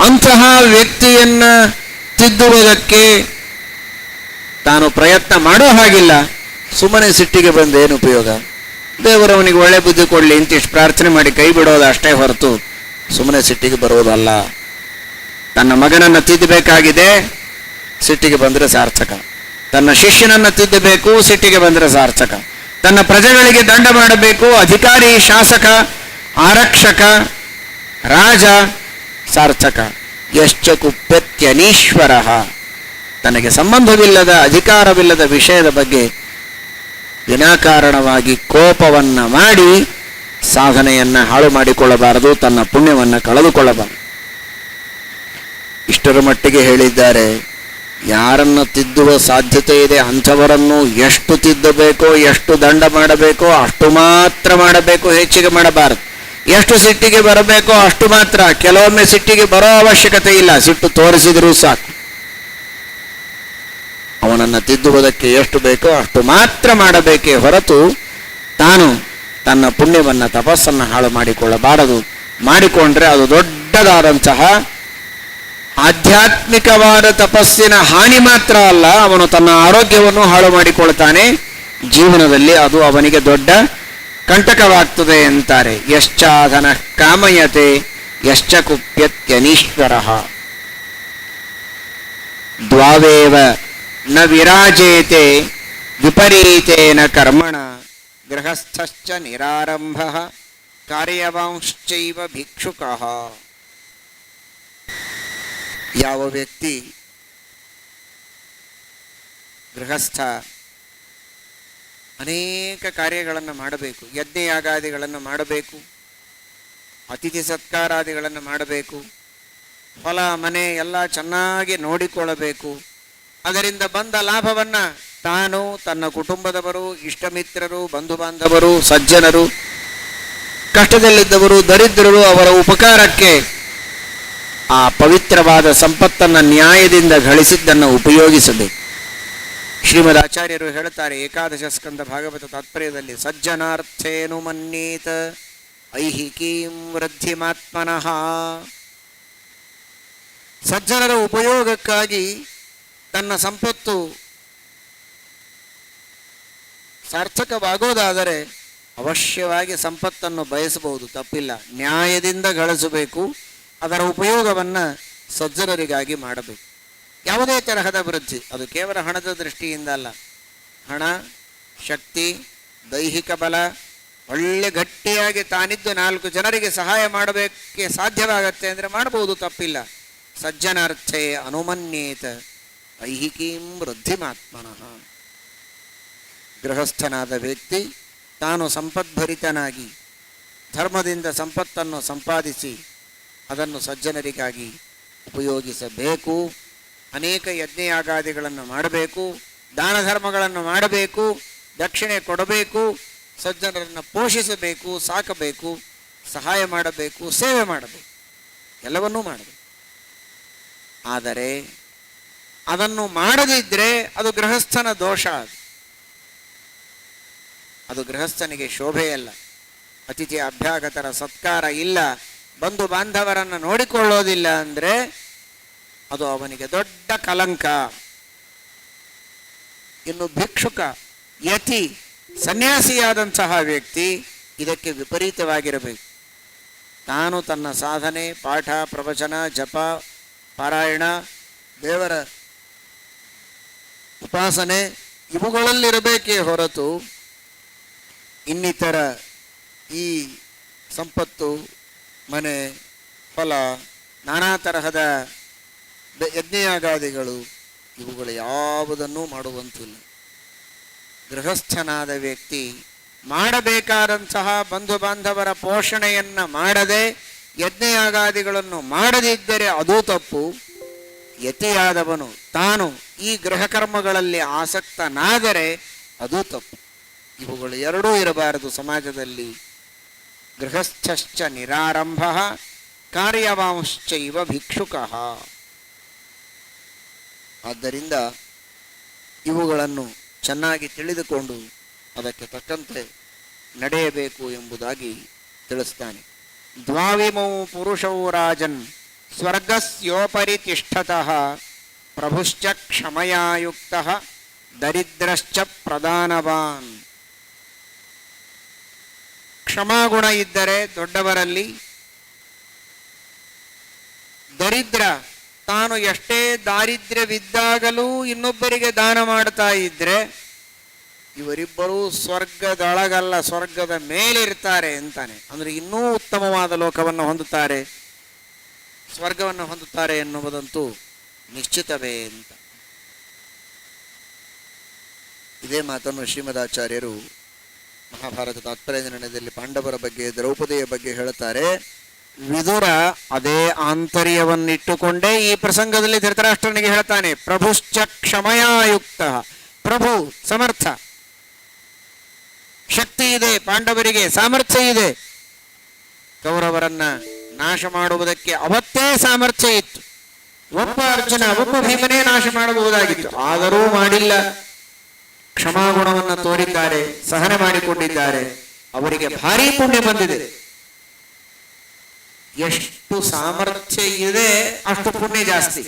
ಅಂತಹ ವ್ಯಕ್ತಿಯನ್ನ ತಿದ್ದುವುದಕ್ಕೆ ತಾನು ಪ್ರಯತ್ನ ಮಾಡೋ ಹಾಗಿಲ್ಲ. ಸುಮ್ಮನೆ ಸಿಟ್ಟಿಗೆ ಬಂದು ಏನು ಉಪಯೋಗ? ದೇವರವನಿಗೆ ಒಳ್ಳೆ ಬುದ್ಧಿ ಕೊಡಲಿ ಇಂತಿಷ್ಟು ಪ್ರಾರ್ಥನೆ ಮಾಡಿ ಕೈ ಬಿಡೋದು ಅಷ್ಟೇ ಹೊರತು ಸುಮ್ಮನೆ ಸಿಟ್ಟಿಗೆ ಬರುವುದಲ್ಲ. ತನ್ನ ಮಗನನ್ನು ತಿದ್ದಬೇಕಾಗಿದೆ, ಸಿಟ್ಟಿಗೆ ಬಂದರೆ ಸಾರ್ಥಕ. ತನ್ನ ಶಿಷ್ಯನನ್ನು ತಿದ್ದಬೇಕು, ಸಿಟ್ಟಿಗೆ ಬಂದರೆ ಸಾರ್ಥಕ. ತನ್ನ ಪ್ರಜೆಗಳಿಗೆ ದಂಡ ಮಾಡಬೇಕು, ಅಧಿಕಾರಿ, ಶಾಸಕ, ಆರಕ್ಷಕ, ರಾಜ, ಸಾರ್ಥಕ. ಯಶ್ಚ ಕುಪ್ಯತ್ಯನೀಶ್ವರ. ತನಗೆ ಸಂಬಂಧವಿಲ್ಲದ, ಅಧಿಕಾರವಿಲ್ಲದ ವಿಷಯದ ಬಗ್ಗೆ ವಿನಾಕಾರಣವಾಗಿ ಕೋಪವನ್ನ ಮಾಡಿ ಸಾಧನೆಯನ್ನ ಹಾಳು ಮಾಡಿಕೊಳ್ಳಬಾರದು, ತನ್ನ ಪುಣ್ಯವನ್ನು ಕಳೆದುಕೊಳ್ಳಬಾರದು. ಇಷ್ಟರ ಮಟ್ಟಿಗೆ ಹೇಳಿದ್ದಾರೆ. ಯಾರನ್ನು ತಿದ್ದುವ ಸಾಧ್ಯತೆ ಇದೆ ಅಂಥವರನ್ನು ಎಷ್ಟು ತಿದ್ದಬೇಕೋ, ಎಷ್ಟು ದಂಡ ಮಾಡಬೇಕೋ ಅಷ್ಟು ಮಾತ್ರ ಮಾಡಬೇಕು, ಹೆಚ್ಚಿಗೆ ಮಾಡಬಾರದು. ಎಷ್ಟು ಸಿಟ್ಟಿಗೆ ಬರಬೇಕೋ ಅಷ್ಟು ಮಾತ್ರ. ಕೆಲವೊಮ್ಮೆ ಸಿಟ್ಟಿಗೆ ಬರೋ ಅವಶ್ಯಕತೆ ಇಲ್ಲ, ಸಿಟ್ಟು ತೋರಿಸಿದರೂ ಸಾಕು. ಅವನನ್ನು ತಿದ್ದುವುದಕ್ಕೆ ಎಷ್ಟು ಬೇಕೋ ಅಷ್ಟು ಮಾತ್ರ ಮಾಡಬೇಕೇ ಹೊರತು ತಾನು ತನ್ನ ಪುಣ್ಯವನ್ನು, ತಪಸ್ಸನ್ನು ಹಾಳು ಮಾಡಿಕೊಳ್ಳಬಾರದು. ಮಾಡಿಕೊಂಡ್ರೆ ಅದು ದೊಡ್ಡದಾದಂತಹ ಆಧ್ಯಾತ್ಮಿಕವಾದ ತಪಸ್ಸಿನ ಹಾನಿ ಮಾತ್ರ ಅಲ್ಲ, ಅವನು ತನ್ನ ಆರೋಗ್ಯವನ್ನು ಹಾಳು ಮಾಡಿಕೊಳ್ತಾನೆ. ಜೀವನದಲ್ಲಿ ಅದು ಅವನಿಗೆ ದೊಡ್ಡ ಕಂಟಕವಾಗ್ತದೆ ಅಂತಾರೆ. ಯಶ್ಚಾಧನ ಕಾಮಯತೆ ಯಶ್ಚ ಕುಪ್ಯತ್ಯನೀಶ್ವರ. ದ್ವಾವೇವ ನ ವಿರಾಜೇತೆ ವಿಪರೀತೇನ ಕರ್ಮಣ ಗೃಹಸ್ಥಶ್ಚ ನಿರಾರಂಭ ಕಾರ್ಯವಾಂಶ್ಚೈವ ಭಿಕ್ಷುಕಃ. ಯಾವ ವ್ಯಕ್ತಿ ಗೃಹಸ್ಥ ಅನೇಕ ಕಾರ್ಯಗಳನ್ನು ಮಾಡಬೇಕು, ಯಜ್ಞಯಾಗಾದಿಗಳನ್ನು ಮಾಡಬೇಕು, ಅತಿಥಿ ಸತ್ಕಾರಾದಿಗಳನ್ನು ಮಾಡಬೇಕು, ಹೊಲ ಮನೆ ಎಲ್ಲ ಚೆನ್ನಾಗಿ ನೋಡಿಕೊಳ್ಳಬೇಕು, ಅದರಿಂದ ಬಂದ ಲಾಭವನ್ನು ತಾನು, ತನ್ನ ಕುಟುಂಬದವರು, ಇಷ್ಟಮಿತ್ರರು, ಬಂಧು ಬಾಂಧವರು, ಸಜ್ಜನರು, ಕಷ್ಟದಲ್ಲಿದ್ದವರು, ದರಿದ್ರರು, ಅವರ ಉಪಕಾರಕ್ಕೆ ಆ ಪವಿತ್ರವಾದ ಸಂಪತ್ತನ್ನು ನ್ಯಾಯದಿಂದ ಗಳಿಸಿದ್ದನ್ನು ಉಪಯೋಗಿಸಬೇಕು. ಶ್ರೀಮದ್ ಆಚಾರ್ಯರು ಹೇಳುತ್ತಾರೆ ಏಕಾದಶ ಸ್ಕಂದ ಭಾಗವತ ತಾತ್ಪರ್ಯದಲ್ಲಿ, ಸಜ್ಜನಾರ್ಥೇನು ಮನ್ಯೇತ ಐಹಿಕೀಂ ವೃದ್ಧಿಮಾತ್ಮನಃ. ಸಜ್ಜನರ ಉಪಯೋಗಕ್ಕಾಗಿ ತನ್ನ ಸಂಪತ್ತು ಸಾರ್ಥಕವಾಗೋದಾದರೆ ಅವಶ್ಯವಾಗಿ ಸಂಪತ್ತನ್ನು ಬಯಸಬಹುದು, ತಪ್ಪಿಲ್ಲ. ನ್ಯಾಯದಿಂದ ಗಳಿಸಬೇಕು, ಅದರ ಉಪಯೋಗವನ್ನು ಸಜ್ಜನರಿಗಾಗಿ ಮಾಡಬೇಕು. ಯಾವುದೇ ತರಹದ ವೃದ್ಧಿ, ಅದು ಕೇವಲ ಹಣದ ದೃಷ್ಟಿಯಿಂದ ಅಲ್ಲ. ಹಣ, ಶಕ್ತಿ, ದೈಹಿಕ ಬಲ, ಒಳ್ಳೆ ಗಟ್ಟಿಯಾಗಿ ತಾನಿದ್ದು 4 ಜನರಿಗೆ ಸಹಾಯ ಮಾಡಬೇಕೆ ಸಾಧ್ಯವಾಗತ್ತೆ ಅಂದರೆ ಮಾಡಬಹುದು, ತಪ್ಪಿಲ್ಲ. ಸಜ್ಜನಾರ್ಥೇ ಅನುಮನ್ಯೇತ ಐಹಿಕೀಂ ವೃದ್ಧಿಮಾತ್ಮನಃ. ಗೃಹಸ್ಥನಾದ ವ್ಯಕ್ತಿ ತಾನು ಸಂಪದ್ಭರಿತನಾಗಿ ಧರ್ಮದಿಂದ ಸಂಪತ್ತನ್ನು ಸಂಪಾದಿಸಿ ಅದನ್ನು ಸಜ್ಜನರಿಗಾಗಿ ಉಪಯೋಗಿಸಬೇಕು. ಅನೇಕ ಯಜ್ಞಯಾಗಾದಿಗಳನ್ನು ಮಾಡಬೇಕು, ದಾನ ಧರ್ಮಗಳನ್ನು ಮಾಡಬೇಕು, ದಕ್ಷಿಣೆ ಕೊಡಬೇಕು, ಸಜ್ಜನರನ್ನು ಪೋಷಿಸಬೇಕು, ಸಾಕಬೇಕು, ಸಹಾಯ ಮಾಡಬೇಕು, ಸೇವೆ ಮಾಡಬೇಕು, ಎಲ್ಲವನ್ನೂ ಮಾಡಬೇಕು. ಆದರೆ ಅದನ್ನು ಮಾಡದಿದ್ದರೆ ಅದು ಗೃಹಸ್ಥನ ದೋಷ, ಅದು ಗೃಹಸ್ಥನಿಗೆ ಶೋಭೆಯಲ್ಲ. ಅತಿಥಿ ಅಭ್ಯಾಗತರ ಸತ್ಕಾರ ಇಲ್ಲ, ಬಂಧು ಬಾಂಧವರನ್ನು ನೋಡಿಕೊಳ್ಳೋದಿಲ್ಲ ಅಂದರೆ ಅದು ಅವನಿಗೆ ದೊಡ್ಡ ಕಲಂಕ. ಇನ್ನು ಭಿಕ್ಷುಕ, ಯತಿ, ಸನ್ಯಾಸಿಯಾದಂತಹ ವ್ಯಕ್ತಿ ಇದಕ್ಕೆ ವಿಪರೀತವಾಗಿರಬೇಕು. ತಾನು ತನ್ನ ಸಾಧನೆ, ಪಾಠ, ಪ್ರವಚನ, ಜಪ, ಪಾರಾಯಣ, ದೇವರ ಉಪಾಸನೆ ಇವುಗಳಲ್ಲಿರಬೇಕೇ ಹೊರತು ಇನ್ನಿತರ ಈ ಸಂಪತ್ತು, ಮನೆ, ಫಲ, ನಾನಾ ತರಹದ ಯಜ್ಞಯಾಗಾದಿಗಳು ಇವುಗಳು ಯಾವುದನ್ನೂ ಮಾಡುವಂತಿಲ್ಲ. ಗೃಹಸ್ಥನಾದ ವ್ಯಕ್ತಿ ಮಾಡಬೇಕಾದಂತಹ ಬಂಧು ಬಾಂಧವರ ಪೋಷಣೆಯನ್ನು ಮಾಡದೆ ಯಜ್ಞಯಾಗಾದಿಗಳನ್ನು ಮಾಡದಿದ್ದರೆ ಅದೂ ತಪ್ಪು. ಯತಿಯಾದವನು ತಾನು ಈ ಗೃಹ ಕರ್ಮಗಳಲ್ಲಿ ಆಸಕ್ತನಾದರೆ ಅದೂ ತಪ್ಪು. ಇವುಗಳು ಎರಡೂ ಇರಬಾರದು ಸಮಾಜದಲ್ಲಿ. ಗೃಹಸ್ಥಶ್ಚ ನಿರಾರಂಭ ಕಾರ್ಯವಾಂಶ್ಚೈವ ಭಿಕ್ಷುಕಃ. ಆದ್ದರಿಂದ ಇವುಗಳನ್ನು ಚೆನ್ನಾಗಿ ತಿಳಿದುಕೊಂಡು ಅದಕ್ಕೆ ತಕ್ಕಂತೆ ನಡೆಯಬೇಕು ಎಂಬುದಾಗಿ ತಿಳಿಸ್ತಾನೆ. ದ್ವಾವಿಮೌ ಪುರುಷೌ ರಾಜನ್ ಸ್ವರ್ಗಸ್ಯೋಪರಿ ತಿಷ್ಠತಃ ಪ್ರಭುಶ್ಚ ಕ್ಷಮಯಾಯುಕ್ತಃ ದರಿದ್ರಶ್ಚ ಪ್ರಧಾನವಾನ್. ಕ್ಷಮಾಗುಣ ಇದ್ದರೆ ದೊಡ್ಡವರಲ್ಲಿ, ದರಿದ್ರ ತಾನು ಎಷ್ಟೇ ದಾರಿದ್ರ್ಯವಿದ್ದಾಗಲೂ ಇನ್ನೊಬ್ಬರಿಗೆ ದಾನ ಮಾಡ್ತಾ ಇದ್ರೆ ಇವರಿಬ್ಬರೂ ಸ್ವರ್ಗದೊಳಗಲ್ಲ ಸ್ವರ್ಗದ ಮೇಲಿರ್ತಾರೆ ಅಂತಾನೆ. ಅಂದರೆ ಇನ್ನೂ ಉತ್ತಮವಾದ ಲೋಕವನ್ನು ಹೊಂದುತ್ತಾರೆ, ಸ್ವರ್ಗವನ್ನು ಹೊಂದುತ್ತಾರೆ ಎನ್ನುವುದಂತೂ ನಿಶ್ಚಿತವೇ ಅಂತ. ಇದೇ ಮಾತನ್ನು ಶ್ರೀಮದಾಚಾರ್ಯರು ಮಹಾಭಾರತ ತಾತ್ಪರ್ಯ ನಿರ್ಣಯದಲ್ಲಿ ಪಾಂಡವರ ಬಗ್ಗೆ, ದ್ರೌಪದಿಯ ಬಗ್ಗೆ ಹೇಳುತ್ತಾರೆ. ವಿದುರ ಅದೇ ಆಂತರ್ಯವನ್ನಿಟ್ಟುಕೊಂಡೇ ಈ ಪ್ರಸಂಗದಲ್ಲಿ ಧೃತರಾಷ್ಟ್ರನಿಗೆ ಹೇಳ್ತಾನೆ, ಪ್ರಭುಶ್ಚ ಕ್ಷಮಯಾಯುಕ್ತ. ಪ್ರಭು ಸಮರ್ಥ, ಶಕ್ತಿ ಇದೆ, ಪಾಂಡವರಿಗೆ ಸಾಮರ್ಥ್ಯ ಇದೆ. ಕೌರವರನ್ನ ನಾಶ ಮಾಡುವುದಕ್ಕೆ ಅವತ್ತೇ ಸಾಮರ್ಥ್ಯ ಇತ್ತು. ಒಬ್ಬ ಅರ್ಜುನ, ಒಬ್ಬ ಭೀಮನೇ ನಾಶ ಮಾಡಬಹುದಾಗಿತ್ತು, ಆದರೂ ಮಾಡಿಲ್ಲ. ಕ್ಷಮಾಗುಣವನ್ನು ತೋರಿದ್ದಾರೆ, ಸಹನೆ ಮಾಡಿಕೊಂಡಿದ್ದಾರೆ, ಅವರಿಗೆ ಭಾರೀ ಪುಣ್ಯ ಬಂದಿದೆ. ಎಷ್ಟು ಸಾಮರ್ಥ್ಯ ಇದೆ ಅಷ್ಟು ಪುಣ್ಯ ಜಾಸ್ತಿ.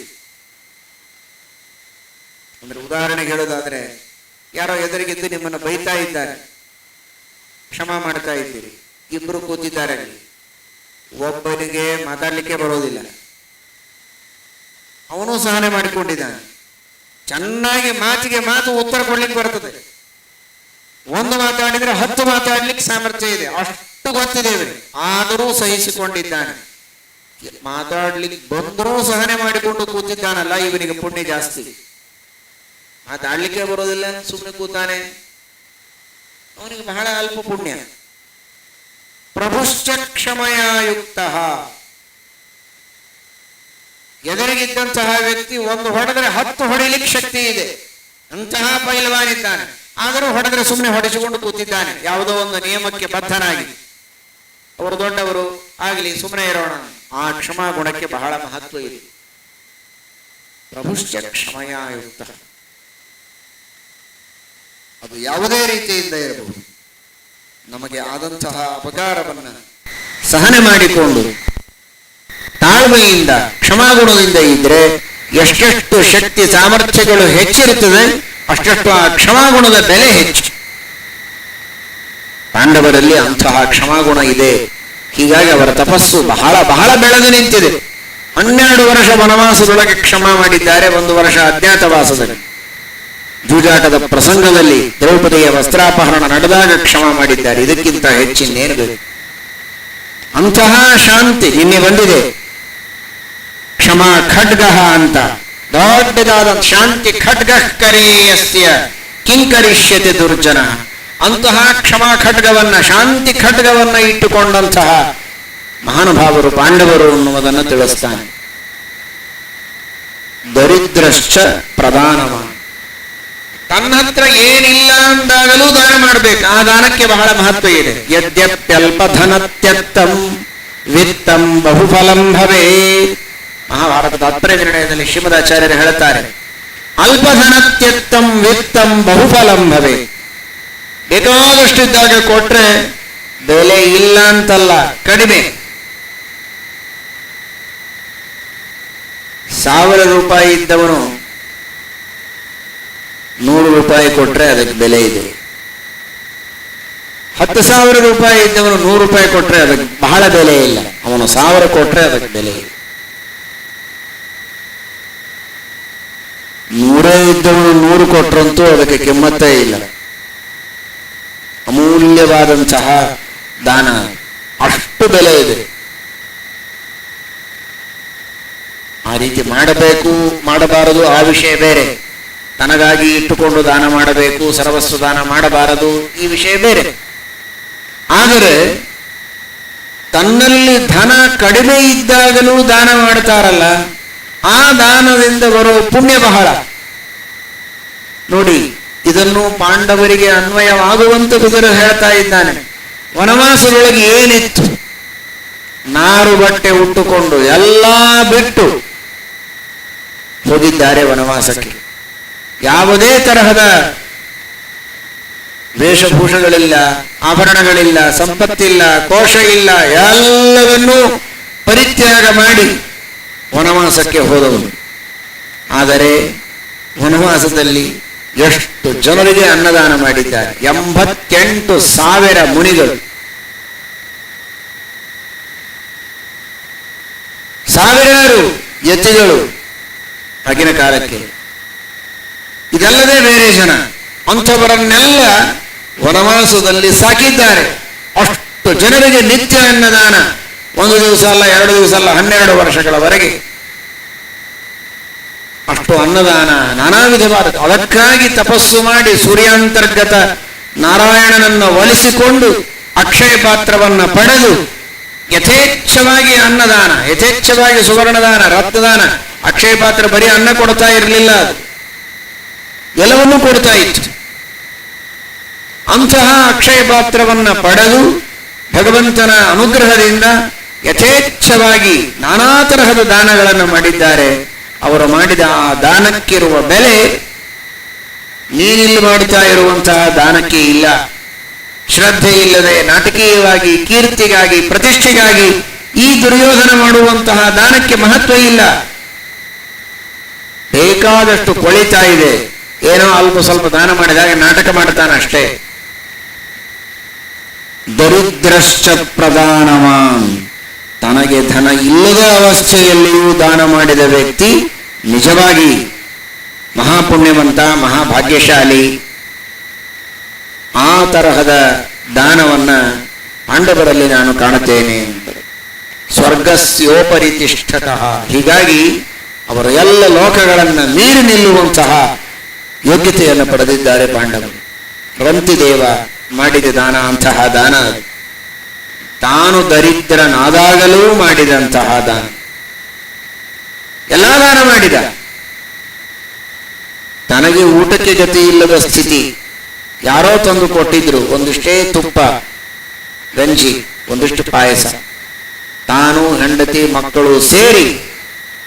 ಅಂದ್ರೆ ಉದಾಹರಣೆಗೆ ಹೇಳೋದಾದ್ರೆ, ಯಾರೋ ಎದುರಿಗಿದ್ದು ನಿಮ್ಮನ್ನು ಬೈತಾ ಇದ್ದಾರೆ, ಕ್ಷಮಾ ಮಾಡ್ತಾ ಇದ್ದೀರಿ, ಇಬ್ರು ಕೂತಿದ್ದಾರೆ, ಒಬ್ಬನಿಗೆ ಮಾತಾಡ್ಲಿಕ್ಕೆ ಬರೋದಿಲ್ಲ, ಅವನು ಸಹನೆ ಮಾಡಿಕೊಂಡಿದ್ದಾನೆ, ಚೆನ್ನಾಗಿ ಮಾತಿಗೆ ಮಾತು ಉತ್ತರ ಕೊಡ್ಲಿಕ್ಕೆ ಬರ್ತದೆ. ಒಂದು ಮಾತಾಡಿದ್ರೆ 10 ಮಾತಾಡ್ಲಿಕ್ಕೆ ಸಾಮರ್ಥ್ಯ ಇದೆ, ಅಷ್ಟು ಗೊತ್ತಿದೆ ಇವರಿಗೆ. ಆದರೂ ಸಹಿಸಿಕೊಂಡಿದ್ದಾನೆ. ಮಾತಾಡ್ಲಿಕ್ಕೆ ಬಂದರೂ ಸಹನೆ ಮಾಡಿಕೊಂಡು ಕೂತಿದ್ದಾನಲ್ಲ, ಇವನಿಗೆ ಪುಣ್ಯ ಜಾಸ್ತಿ. ಮಾತಾಡ್ಲಿಕ್ಕೆ ಬರೋದಿಲ್ಲ, ಸುಮ್ಮನೆ ಕೂತಾನೆ, ಅವನಿಗೆ ಬಹಳ ಅಲ್ಪ ಪುಣ್ಯ. ಪ್ರಭುಶ್ಚ ಕ್ಷಮಯ ಯುಕ್ತ. ಎದುರಿಗಿದ್ದಂತಹ ವ್ಯಕ್ತಿ ಒಂದು ಹೊಡೆದ್ರೆ 10 ಹೊಡಿಲಿಕ್ಕೆ ಶಕ್ತಿ ಇದೆ, ಅಂತಹ ಪೈಲ್ವಾನಿದ್ದಾನೆ. ಆದರೂ ಹೊಡೆದ್ರೆ ಸುಮ್ಮನೆ ಹೊಡೆಸಿಕೊಂಡು ಕೂತಿದ್ದಾನೆ, ಯಾವುದೋ ಒಂದು ನಿಯಮಕ್ಕೆ ಬದ್ಧನಾಗಿ. ಅವರು ದೊಡ್ಡವರು ಆಗಲಿ, ಸುಮ್ಮನೆ ಇರೋಣ. ಆ ಕ್ಷಮಾ ಗುಣಕ್ಕೆ ಬಹಳ ಮಹತ್ವ ಇದೆ. ಪ್ರಭುಶ್ಚ ಕ್ಷಮಯ ಯುಕ್ತ. ಅದು ಯಾವುದೇ ರೀತಿಯಿಂದ ಇರಬಹುದು. ನಮಗೆ ಆದಂತಹ ಅಪಕಾರವನ್ನ ಸಹನೆ ಮಾಡಿಕೊಂಡು ತಾಳ್ಮೆಯಿಂದ ಕ್ಷಮಾಗುಣದಿಂದ ಇದ್ರೆ ಎಷ್ಟೆಷ್ಟು ಶಕ್ತಿ ಸಾಮರ್ಥ್ಯಗಳು ಹೆಚ್ಚಿರುತ್ತದೆ, ಅಷ್ಟೆಷ್ಟು ಆ ಕ್ಷಮಾಗುಣದ ಬೆಲೆ ಹೆಚ್ಚು. ಪಾಂಡವರಲ್ಲಿ ಅಂತಹ ಕ್ಷಮಾಗುಣ ಇದೆ. ಹೀಗಾಗಿ ಅವರ ತಪಸ್ಸು ಬಹಳ ಬಹಳ ಬೆಳೆದು ನಿಂತಿದೆ. 12 ವರ್ಷ ವನವಾಸದೊಳಗೆ ಕ್ಷಮಾ ಮಾಡಿದ್ದಾರೆ, 1 ವರ್ಷ ಅಜ್ಞಾತವಾಸದಲ್ಲಿ. ಜೂಜಾಟದ ಪ್ರಸಂಗದಲ್ಲಿ ದ್ರೌಪದಿಯ ವಸ್ತ್ರಾಪಹರಣ ನಡೆದಾಗ ಕ್ಷಮಾ ಮಾಡಿದ್ದಾರೆ. ಇದಕ್ಕಿಂತ ಹೆಚ್ಚಿನ್ನೇನು ಬೇಕು? ಅಂತಹ ಶಾಂತಿ ನಿನ್ನೆ ಬಂದಿದೆ. ಕ್ಷಮಾ ಖಡ್ಗ ಅಂತ ದೊಡ್ಡದಾದ ಶಾಂತಿ. ಖಡ್ಗ ಕರೇಯಸ್ಯ ಕಿಂಕರಿಷ್ಯತೆ ದುರ್ಜನ. ಅಂತಹ ಕ್ಷಮಾ ಖಡ್ಗವನ್ನ, ಶಾಂತಿ ಖಡ್ಗವನ್ನ ಇಟ್ಟುಕೊಂಡಂತಹ ಮಹಾನುಭಾವರು ಪಾಂಡವರು ಅನ್ನುವುದನ್ನು ತಿಳಿಸ್ತಾನೆ. ದರಿದ್ರಶ್ಚ ಪ್ರದಾನವ. ತನ್ನ ಹತ್ರ ಏನಿಲ್ಲ ಅಂದಾಗಲೂ ದಾನ ಮಾಡಬೇಕು. ಆ ದಾನಕ್ಕೆ ಬಹಳ ಮಹತ್ವ ಇದೆ. ಯದ್ಯಪ್ಯಲ್ಪ ಧನತ್ಯತ್ತಂ ವಿತ್ತಂ ಬಹುಫಲಂ ಭವೇ. ಮಹಾಭಾರತದ ತಾತ್ಪರ್ಯ ನಿರ್ಣಯದಲ್ಲಿ ಶ್ರೀಮದಾಚಾರ್ಯರು ಹೇಳುತ್ತಾರೆ, ಅಲ್ಪಧನತ್ಯತ್ತಂ ವಿತ್ತಂ ಬಹುಫಲಂ ಭವೇ. ಬೇಕಾದಷ್ಟಿದ್ದಾಗ ಕೊಟ್ರೆ ಬೆಲೆ ಇಲ್ಲ ಅಂತಲ್ಲ, ಕಡಿಮೆ. 1000 ರೂಪಾಯಿ ಇದ್ದವನು 100 ರೂಪಾಯಿ ಕೊಟ್ರೆ ಅದಕ್ಕೆ ಬೆಲೆ ಇದೆ. 10,000 ರೂಪಾಯಿ ಇದ್ದವನು 100 ರೂಪಾಯಿ ಕೊಟ್ರೆ ಅದಕ್ಕೆ ಬಹಳ ಬೆಲೆ ಇಲ್ಲ. ಅವನು 1000 ಕೊಟ್ರೆ ಅದಕ್ಕೆ ಬೆಲೆ ಇದೆ. 100 ಇದ್ದವನು 100 ಕೊಟ್ರಂತೂ ಅದಕ್ಕೆ ಕಿಮ್ಮತ್ತೇ ಇಲ್ಲ. ಅಮೂಲ್ಯವಾದಂತಹ ದಾನ, ಅಷ್ಟು ಬೆಲೆ ಇದೆ. ಆ ರೀತಿ ಮಾಡಬೇಕು ಮಾಡಬಾರದು ಆ ವಿಷಯ ಬೇರೆ. ತನಗಾಗಿ ಇಟ್ಟುಕೊಂಡು ದಾನ ಮಾಡಬೇಕು, ಸರ್ವಸ್ವ ದಾನ ಮಾಡಬಾರದು, ಈ ವಿಷಯ ಬೇರೆ. ಆದರೆ ತನ್ನಲ್ಲಿ ಧನ ಕಡಿಮೆ ಇದ್ದಾಗಲೂ ದಾನ ಮಾಡ್ತಾರಲ್ಲ, ಆ ದಾನದಿಂದ ಬರೋ ಪುಣ್ಯ ಬಹಳ. ನೋಡಿ, ಇದನ್ನು ಪಾಂಡವರಿಗೆ ಅನ್ವಯವಾಗುವಂತ ವಿದುರ ಹೇಳ್ತಾ ಇದ್ದಾನೆ. ವನವಾಸದೊಳಗೆ ಏನಿತ್ತು? ನಾರು ಬಟ್ಟೆ ಉಟ್ಟುಕೊಂಡು ಎಲ್ಲ ಬಿಟ್ಟು ಹೋಗಿದ್ದಾರೆ ವನವಾಸಕ್ಕೆ. ಯಾವುದೇ ತರಹದ ವೇಷಭೂಷಗಳಿಲ್ಲ, ಆಭರಣಗಳಿಲ್ಲ, ಸಂಪತ್ತಿಲ್ಲ, ಕೋಶ ಇಲ್ಲ, ಎಲ್ಲವನ್ನೂ ಪರಿತ್ಯಾಗ ಮಾಡಿ ವನವಾಸಕ್ಕೆ ಹೋದವರು. ಆದರೆ ವನವಾಸದಲ್ಲಿ ಎಷ್ಟು ಜನರಿಗೆ ಅನ್ನದಾನ ಮಾಡಿದ್ದಾರೆ? 88,000 ಮುನಿಗಳು, ಸಾವಿರಾರು ಯತಿಗಳು ಆಗಿನ ಕಾಲಕ್ಕೆ. ಇದಲ್ಲದೆ ಬೇರೆ ಜನ, ಅಂಥವರನ್ನೆಲ್ಲ ವನವಾಸದಲ್ಲಿ ಸಾಕಿದ್ದಾರೆ. ಅಷ್ಟು ಜನರಿಗೆ ನಿತ್ಯ ಅನ್ನದಾನ, 1 ದಿವಸ ಅಲ್ಲ, 2 ದಿವಸ ಅಲ್ಲ, 12 ವರ್ಷಗಳವರೆಗೆ ಅಷ್ಟು ಅನ್ನದಾನ, ನಾನಾ ವಿಧವಾದ. ಅದಕ್ಕಾಗಿ ತಪಸ್ಸು ಮಾಡಿ ಸೂರ್ಯಾಂತರ್ಗತ ನಾರಾಯಣನನ್ನು ಒಲಿಸಿಕೊಂಡು ಅಕ್ಷಯ ಪಾತ್ರವನ್ನ ಪಡೆದು ಯಥೇಚ್ಛವಾಗಿ ಅನ್ನದಾನ, ಯಥೇಚ್ಛವಾಗಿ ಸುವರ್ಣದಾನ, ರತ್ನದಾನ. ಅಕ್ಷಯ ಪಾತ್ರ ಬರೀ ಅನ್ನ ಕೊಡ್ತಾ ಇರಲಿಲ್ಲ, ಅದು ಎಲ್ಲವನ್ನೂ ಕೊಡ್ತಾ ಇತ್ತು. ಅಂತಹ ಅಕ್ಷಯ ಪಾತ್ರವನ್ನ ಪಡೆದು ಭಗವಂತನ ಅನುಗ್ರಹದಿಂದ ಯಥೇಚ್ಛವಾಗಿ ನಾನಾ ತರಹದ ದಾನಗಳನ್ನು ಮಾಡಿದ್ದಾರೆ. ಅವರು ಮಾಡಿದ ಆ ದಾನಕ್ಕಿರುವ ಬೆಲೆ ನೀನಿಲ್ಲಿ ಮಾಡ್ತಾ ಇರುವಂತಹ ದಾನಕ್ಕೆ ಇಲ್ಲ. ಶ್ರದ್ಧೆ ಇಲ್ಲದೆ ನಾಟಕೀಯವಾಗಿ ಕೀರ್ತಿಗಾಗಿ ಪ್ರತಿಷ್ಠೆಗಾಗಿ ಈ ದುರ್ಯೋಧನ ಮಾಡುವಂತಹ ದಾನಕ್ಕೆ ಮಹತ್ವ ಇಲ್ಲ. ಬೇಕಾದಷ್ಟು ಕೊಳಿತಾ ಇದೆ, ಏನೋ ಅಲ್ಪ ಸ್ವಲ್ಪ ದಾನ ಮಾಡಿದಾಗ ನಾಟಕ ಮಾಡ್ತಾನಷ್ಟೇ. ದರಿದ್ರಶ್ಚ ಪ್ರದಾನವಾನ್. ತನಗೆ ಧನ ಇಲ್ಲದ ಅವಸ್ಥೆಯಲ್ಲಿಯೂ ದಾನ ಮಾಡಿದ ವ್ಯಕ್ತಿ ನಿಜವಾಗಿ ಮಹಾಪುಣ್ಯವಂತ, ಮಹಾಭಾಗ್ಯಶಾಲಿ. ಆ ತರಹದ ದಾನವನ್ನು ಪಾಂಡವರಲ್ಲಿ ನಾನು ಕಾಣುತ್ತೇನೆ. ಸ್ವರ್ಗಸ್ಯೋಪರಿ ತಿಷ್ಠತಃ. ಹೀಗಾಗಿ ಅವರು ಎಲ್ಲ ಲೋಕಗಳನ್ನು ಮೀರಿ ನಿಲ್ಲುವಂತಹ ಯೋಗ್ಯತೆಯನ್ನು ಪಡೆದಿದ್ದಾರೆ ಪಾಂಡವರು. ರಂತಿದೇವ ಮಾಡಿದ ದಾನ ಅಂತಹ ದಾನ. ತಾನು ದರಿದ್ರನಾದಾಗಲೂ ಮಾಡಿದಂತಹ ದಾನ. ಎಲ್ಲ ದಾನ ಮಾಡಿದ. ತನಗೆ ಊಟಕ್ಕೆ ಗತಿ ಇಲ್ಲದ ಸ್ಥಿತಿ. ಯಾರೋ ತಂದು ಕೊಟ್ಟಿದ್ರು ಒಂದಿಷ್ಟೇ ತುಪ್ಪ, ಗಂಜಿ, ಒಂದಿಷ್ಟು ಪಾಯಸ. ತಾನು, ಹೆಂಡತಿ, ಮಕ್ಕಳು ಸೇರಿ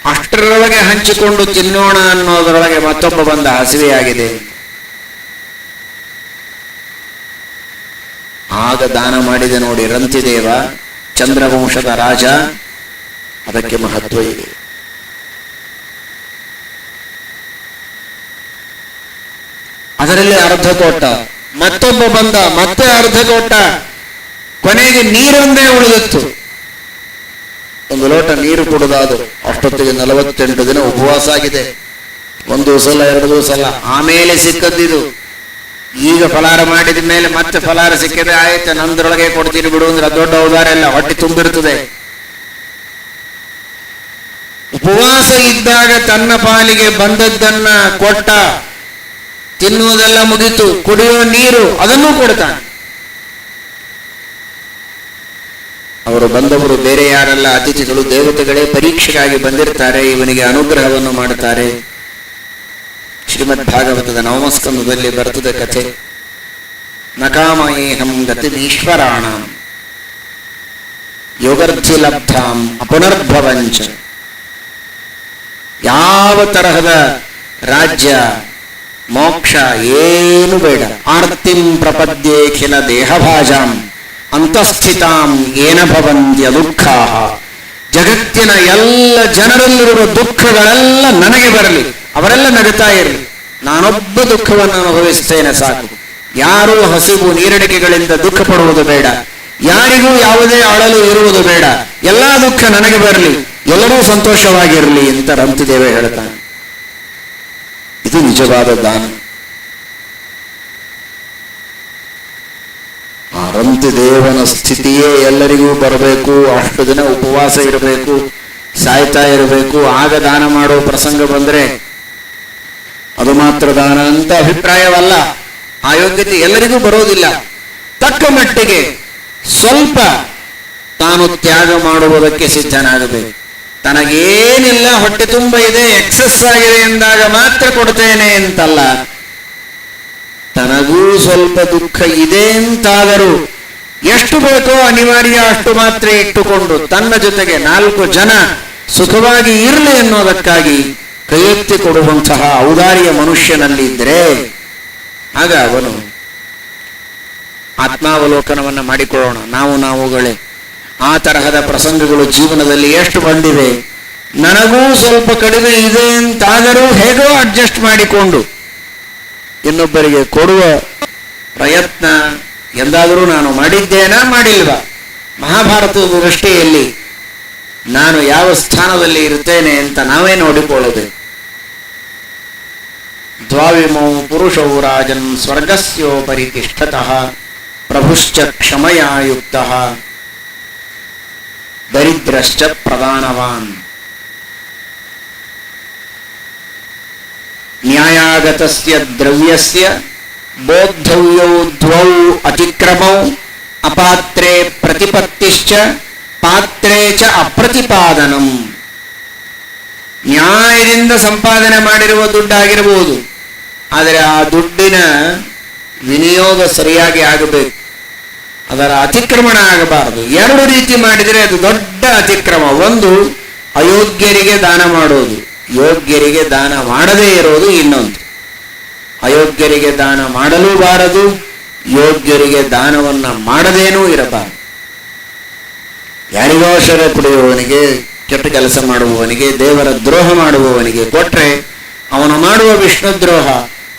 ಅಷ್ಟರೊಳಗೆ ಹಂಚಿಕೊಂಡು ತಿನ್ನೋಣ ಅನ್ನೋದರೊಳಗೆ ಮತ್ತೊಬ್ಬ ಬಂದ ಹಸಿವೆಯಾಗಿದೆ. ಆಗ ದಾನ ಮಾಡಿದೆ ನೋಡಿ ರಂತಿದೇವ, ಚಂದ್ರವಂಶದ ರಾಜ. ಅದಕ್ಕೆ ಮಹತ್ವ ಇದೆ. ಅದರಲ್ಲಿ ಅರ್ಧ ಕೊಟ್ಟ, ಮತ್ತೊಬ್ಬ ಬಂದ, ಮತ್ತೆ ಅರ್ಧ ಕೊಟ್ಟ. ಕೊನೆಗೆ ನೀರೊಂದೇ ಉಳಿದಿತ್ತು. ಒಂದು ಲೋಟ ನೀರು ಕುಡಿದಾದು. ಅಷ್ಟೊತ್ತಿಗೆ 48 ದಿನ ಉಪವಾಸ ಆಗಿದೆ. ಒಂದು ಸಲ, 2 ದಿವಸ ಅಲ್ಲ. ಆಮೇಲೆ ಸಿಕ್ಕದ್ದಿದು. ಈಗ ಫಲಾರ ಮಾಡಿದ ಮೇಲೆ ಮತ್ತೆ ಫಲಾರ ಸಿಕ್ಕಿದೆ, ಆಯ್ತು ನಂದ್ರೊಳಗೆ ಕೊಡ್ತೀನಿ ಬಿಡು ಅಂದ್ರೆ ದೊಡ್ಡ ಉದಾರ ಎಲ್ಲ, ಹೊಟ್ಟೆ ತುಂಬಿರ್ತದೆ. ಉಪವಾಸ ಇದ್ದಾಗ ತನ್ನ ಪಾಲಿಗೆ ಬಂದದ್ದನ್ನ ಕೊಟ್ಟ. ತಿನ್ನುವುದೆಲ್ಲ ಮುಗಿತು, ಕುಡಿಯುವ ನೀರು ಅದನ್ನೂ ಕೊಡ್ತಾನೆ. ಅವರು ಬಂದವರು ಬೇರೆ ಯಾರಲ್ಲ, ಅತಿಥಿಗಳು, ದೇವತೆಗಳೇ ಪರೀಕ್ಷೆಗಾಗಿ ಬಂದಿರ್ತಾರೆ. ಇವನಿಗೆ ಅನುಗ್ರಹವನ್ನು ಮಾಡುತ್ತಾರೆ. ಶ್ರೀಮದ್ ಭಾಗವತದ ನವಮಸ್ಕಂದದಲ್ಲಿ ಬರ್ತದೆ ಕಥೆ. ನಕಾಮಯೇಹಂ ಗತಿಮೀಶ್ವರಾಣಾಂ ಯೋಗರ್ಧಿ ಲಬ್ಧಾಂ ಅಪುನರ್ಭವಂಚ. ಯಾವ ತರಹದ ರಾಜ್ಯ, ಮೋಕ್ಷ ಏನು ಬೇಡ. ಆರ್ತಿಂ ಪ್ರಪದ್ಯೇಖಿಲ ದೇಹಭಾಜಾಂ ಅಂತಸ್ಥಿತಾಂ ಏನ ಭವಂತ್ಯ ದುಃಖಾಃ. ಜಗತ್ತಿನ ಎಲ್ಲ ಜನರಲ್ಲಿರುವ ದುಃಖಗಳೆಲ್ಲ ನನಗೆ ಬರಲಿ, ಅವರೆಲ್ಲ ನಗುತ್ತಾ ಇರಲಿ, ನಾನೊಬ್ಬ ದುಃಖವನ್ನು ಅನುಭವಿಸ್ತೇನೆ ಸಾಕು. ಯಾರೂ ಹಸಿವು ನೀರಡಿಕೆಗಳಿಂದ ದುಃಖ ಪಡುವುದು ಬೇಡ, ಯಾರಿಗೂ ಯಾವುದೇ ಅಳಲು ಇರುವುದು ಬೇಡ. ಎಲ್ಲ ದುಃಖ ನನಗೆ ಬರಲಿ, ಎಲ್ಲರೂ ಸಂತೋಷವಾಗಿರಲಿ ಅಂತ ರಂತಿದೇವ ಹೇಳ್ತಾನೆ. ಇದು ನಿಜವಾದ ದಾನ. ಆ ರಂತಿದೇವನ ಸ್ಥಿತಿಯೇ ಎಲ್ಲರಿಗೂ ಬರಬೇಕು. ಅಷ್ಟು ದಿನ ಉಪವಾಸ ಇರಬೇಕು, ಸಾಯ್ತಾ ಇರಬೇಕು. ಆಗ ದಾನ ಮಾಡೋ ಪ್ರಸಂಗ ಬಂದ್ರೆ ಅದು ಮಾತ್ರ ದಾನ ಅಂತ ಅಭಿಪ್ರಾಯವಲ್ಲ. ಆ ಯೋಗ್ಯತೆ ಎಲ್ಲರಿಗೂ ಬರೋದಿಲ್ಲ. ತಕ್ಕ ಮಟ್ಟಿಗೆ ಸ್ವಲ್ಪ ತಾನು ತ್ಯಾಗ ಮಾಡುವುದಕ್ಕೆ ಸಿದ್ಧನಾಗಬೇಕು. ತನಗೇನಿಲ್ಲ, ಹೊಟ್ಟೆ ತುಂಬ ಇದೆ, ಎಕ್ಸಸ್ ಆಗಿದೆ ಎಂದಾಗ ಮಾತ್ರ ಕೊಡ್ತೇನೆ ಅಂತಲ್ಲ. ತನಗೂ ಸ್ವಲ್ಪ ದುಃಖ ಇದೆ ಅಂತಾದರೂ ಎಷ್ಟು ಬೇಕೋ ಅನಿವಾರ್ಯ ಅಷ್ಟು ಮಾತ್ರ ಇಟ್ಟುಕೊಂಡು ತನ್ನ ಜೊತೆಗೆ 4 ಜನ ಸುಖವಾಗಿ ಇರಲಿ ಎನ್ನುವುದಕ್ಕಾಗಿ ಕೈ ಎತ್ತಿ ಕೊಡುವಂತಹ ಔದಾರ್ಯ ಮನುಷ್ಯನಲ್ಲಿದ್ದರೆ ಆಗ ಅವನು ಆತ್ಮಾವಲೋಕನವನ್ನು ಮಾಡಿಕೊಳ್ಳೋಣ. ನಾವುಗಳೇ ಆ ತರಹದ ಪ್ರಸಂಗಗಳು ಜೀವನದಲ್ಲಿ ಎಷ್ಟು ಬಂದಿವೆ. ನನಗೂ ಸ್ವಲ್ಪ ಕಡಿಮೆ ಇದೆ ಅಂತಾದರೂ ಹೇಗೋ ಅಡ್ಜಸ್ಟ್ ಮಾಡಿಕೊಂಡು ಇನ್ನೊಬ್ಬರಿಗೆ ಕೊಡುವ ಪ್ರಯತ್ನ ಎಂದಾದರೂ ನಾನು ಮಾಡಿದ್ದೇನಾ, ಮಾಡಿಲ್ವಾ? ಮಹಾಭಾರತದ ದೃಷ್ಟಿಯಲ್ಲಿ ನಾನು ಯಾವ ಸ್ಥಾನದಲ್ಲಿ ಇರುತ್ತೇನೆ ಅಂತ ನಾವೇ ನೋಡಿಕೊಳ್ಳಬೇಕು. ದ್ವಾವಿಮೌ ಪುರುಷೌ ರಾಜನ್ ಸ್ವರ್ಗಸ್ಯೋಪರಿ ತಿಷ್ಠತಃ ಪ್ರಭುಶ್ಚ ಕ್ಷಮಯಾ ಯುಕ್ತಃ ದರಿದ್ರಶ್ಚ ಪ್ರಧಾನವಾನ್. ನ್ಯಾಯಾಗತಸ್ಯ ದ್ರವ್ಯಸ್ಯ ಬೋದ್ಧವ್ಯೌ ದ್ವೌ ಅತಿಕ್ರಮೌ ಅಪಾತ್ರೇ ಪ್ರತಿಪತ್ತಿಶ್ಚ ಪಾತ್ರೇ ಚ ಅಪ್ರತಿಪಾದನಂ. ನ್ಯಾಯದಿಂದ ಸಂಪಾದನೆ ಮಾಡಿರುವ ದುಡ್ಡಾಗಿರಬಹುದು, ಆದರೆ ಆ ದುಡ್ಡಿನ ವಿನಿಯೋಗ ಸರಿಯಾಗಿ ಆಗಬೇಕು, ಅದರ ಅತಿಕ್ರಮಣ ಆಗಬಾರದು. 2 ರೀತಿ ಮಾಡಿದರೆ ಅದು ದೊಡ್ಡ ಅತಿಕ್ರಮ. ಒಂದು, ಅಯೋಗ್ಯರಿಗೆ ದಾನ ಮಾಡೋದು, ಯೋಗ್ಯರಿಗೆ ದಾನ ಮಾಡದೇ ಇರೋದು ಇನ್ನೊಂದು. ಅಯೋಗ್ಯರಿಗೆ ದಾನ ಮಾಡಲೂಬಾರದು, ಯೋಗ್ಯರಿಗೆ ದಾನವನ್ನು ಮಾಡದೇನೂ ಇರಬಾರದು. ಯಾರಿಗೋ ಶರ ಕುಡಿಯುವವನಿಗೆ, ಕೆಟ್ಟ ಕೆಲಸ ಮಾಡುವವನಿಗೆ, ದೇವರ ದ್ರೋಹ ಮಾಡುವವನಿಗೆ ಕೊಟ್ರೆ ಅವನು ಮಾಡುವ ವಿಷ್ಣುದ್ರೋಹ,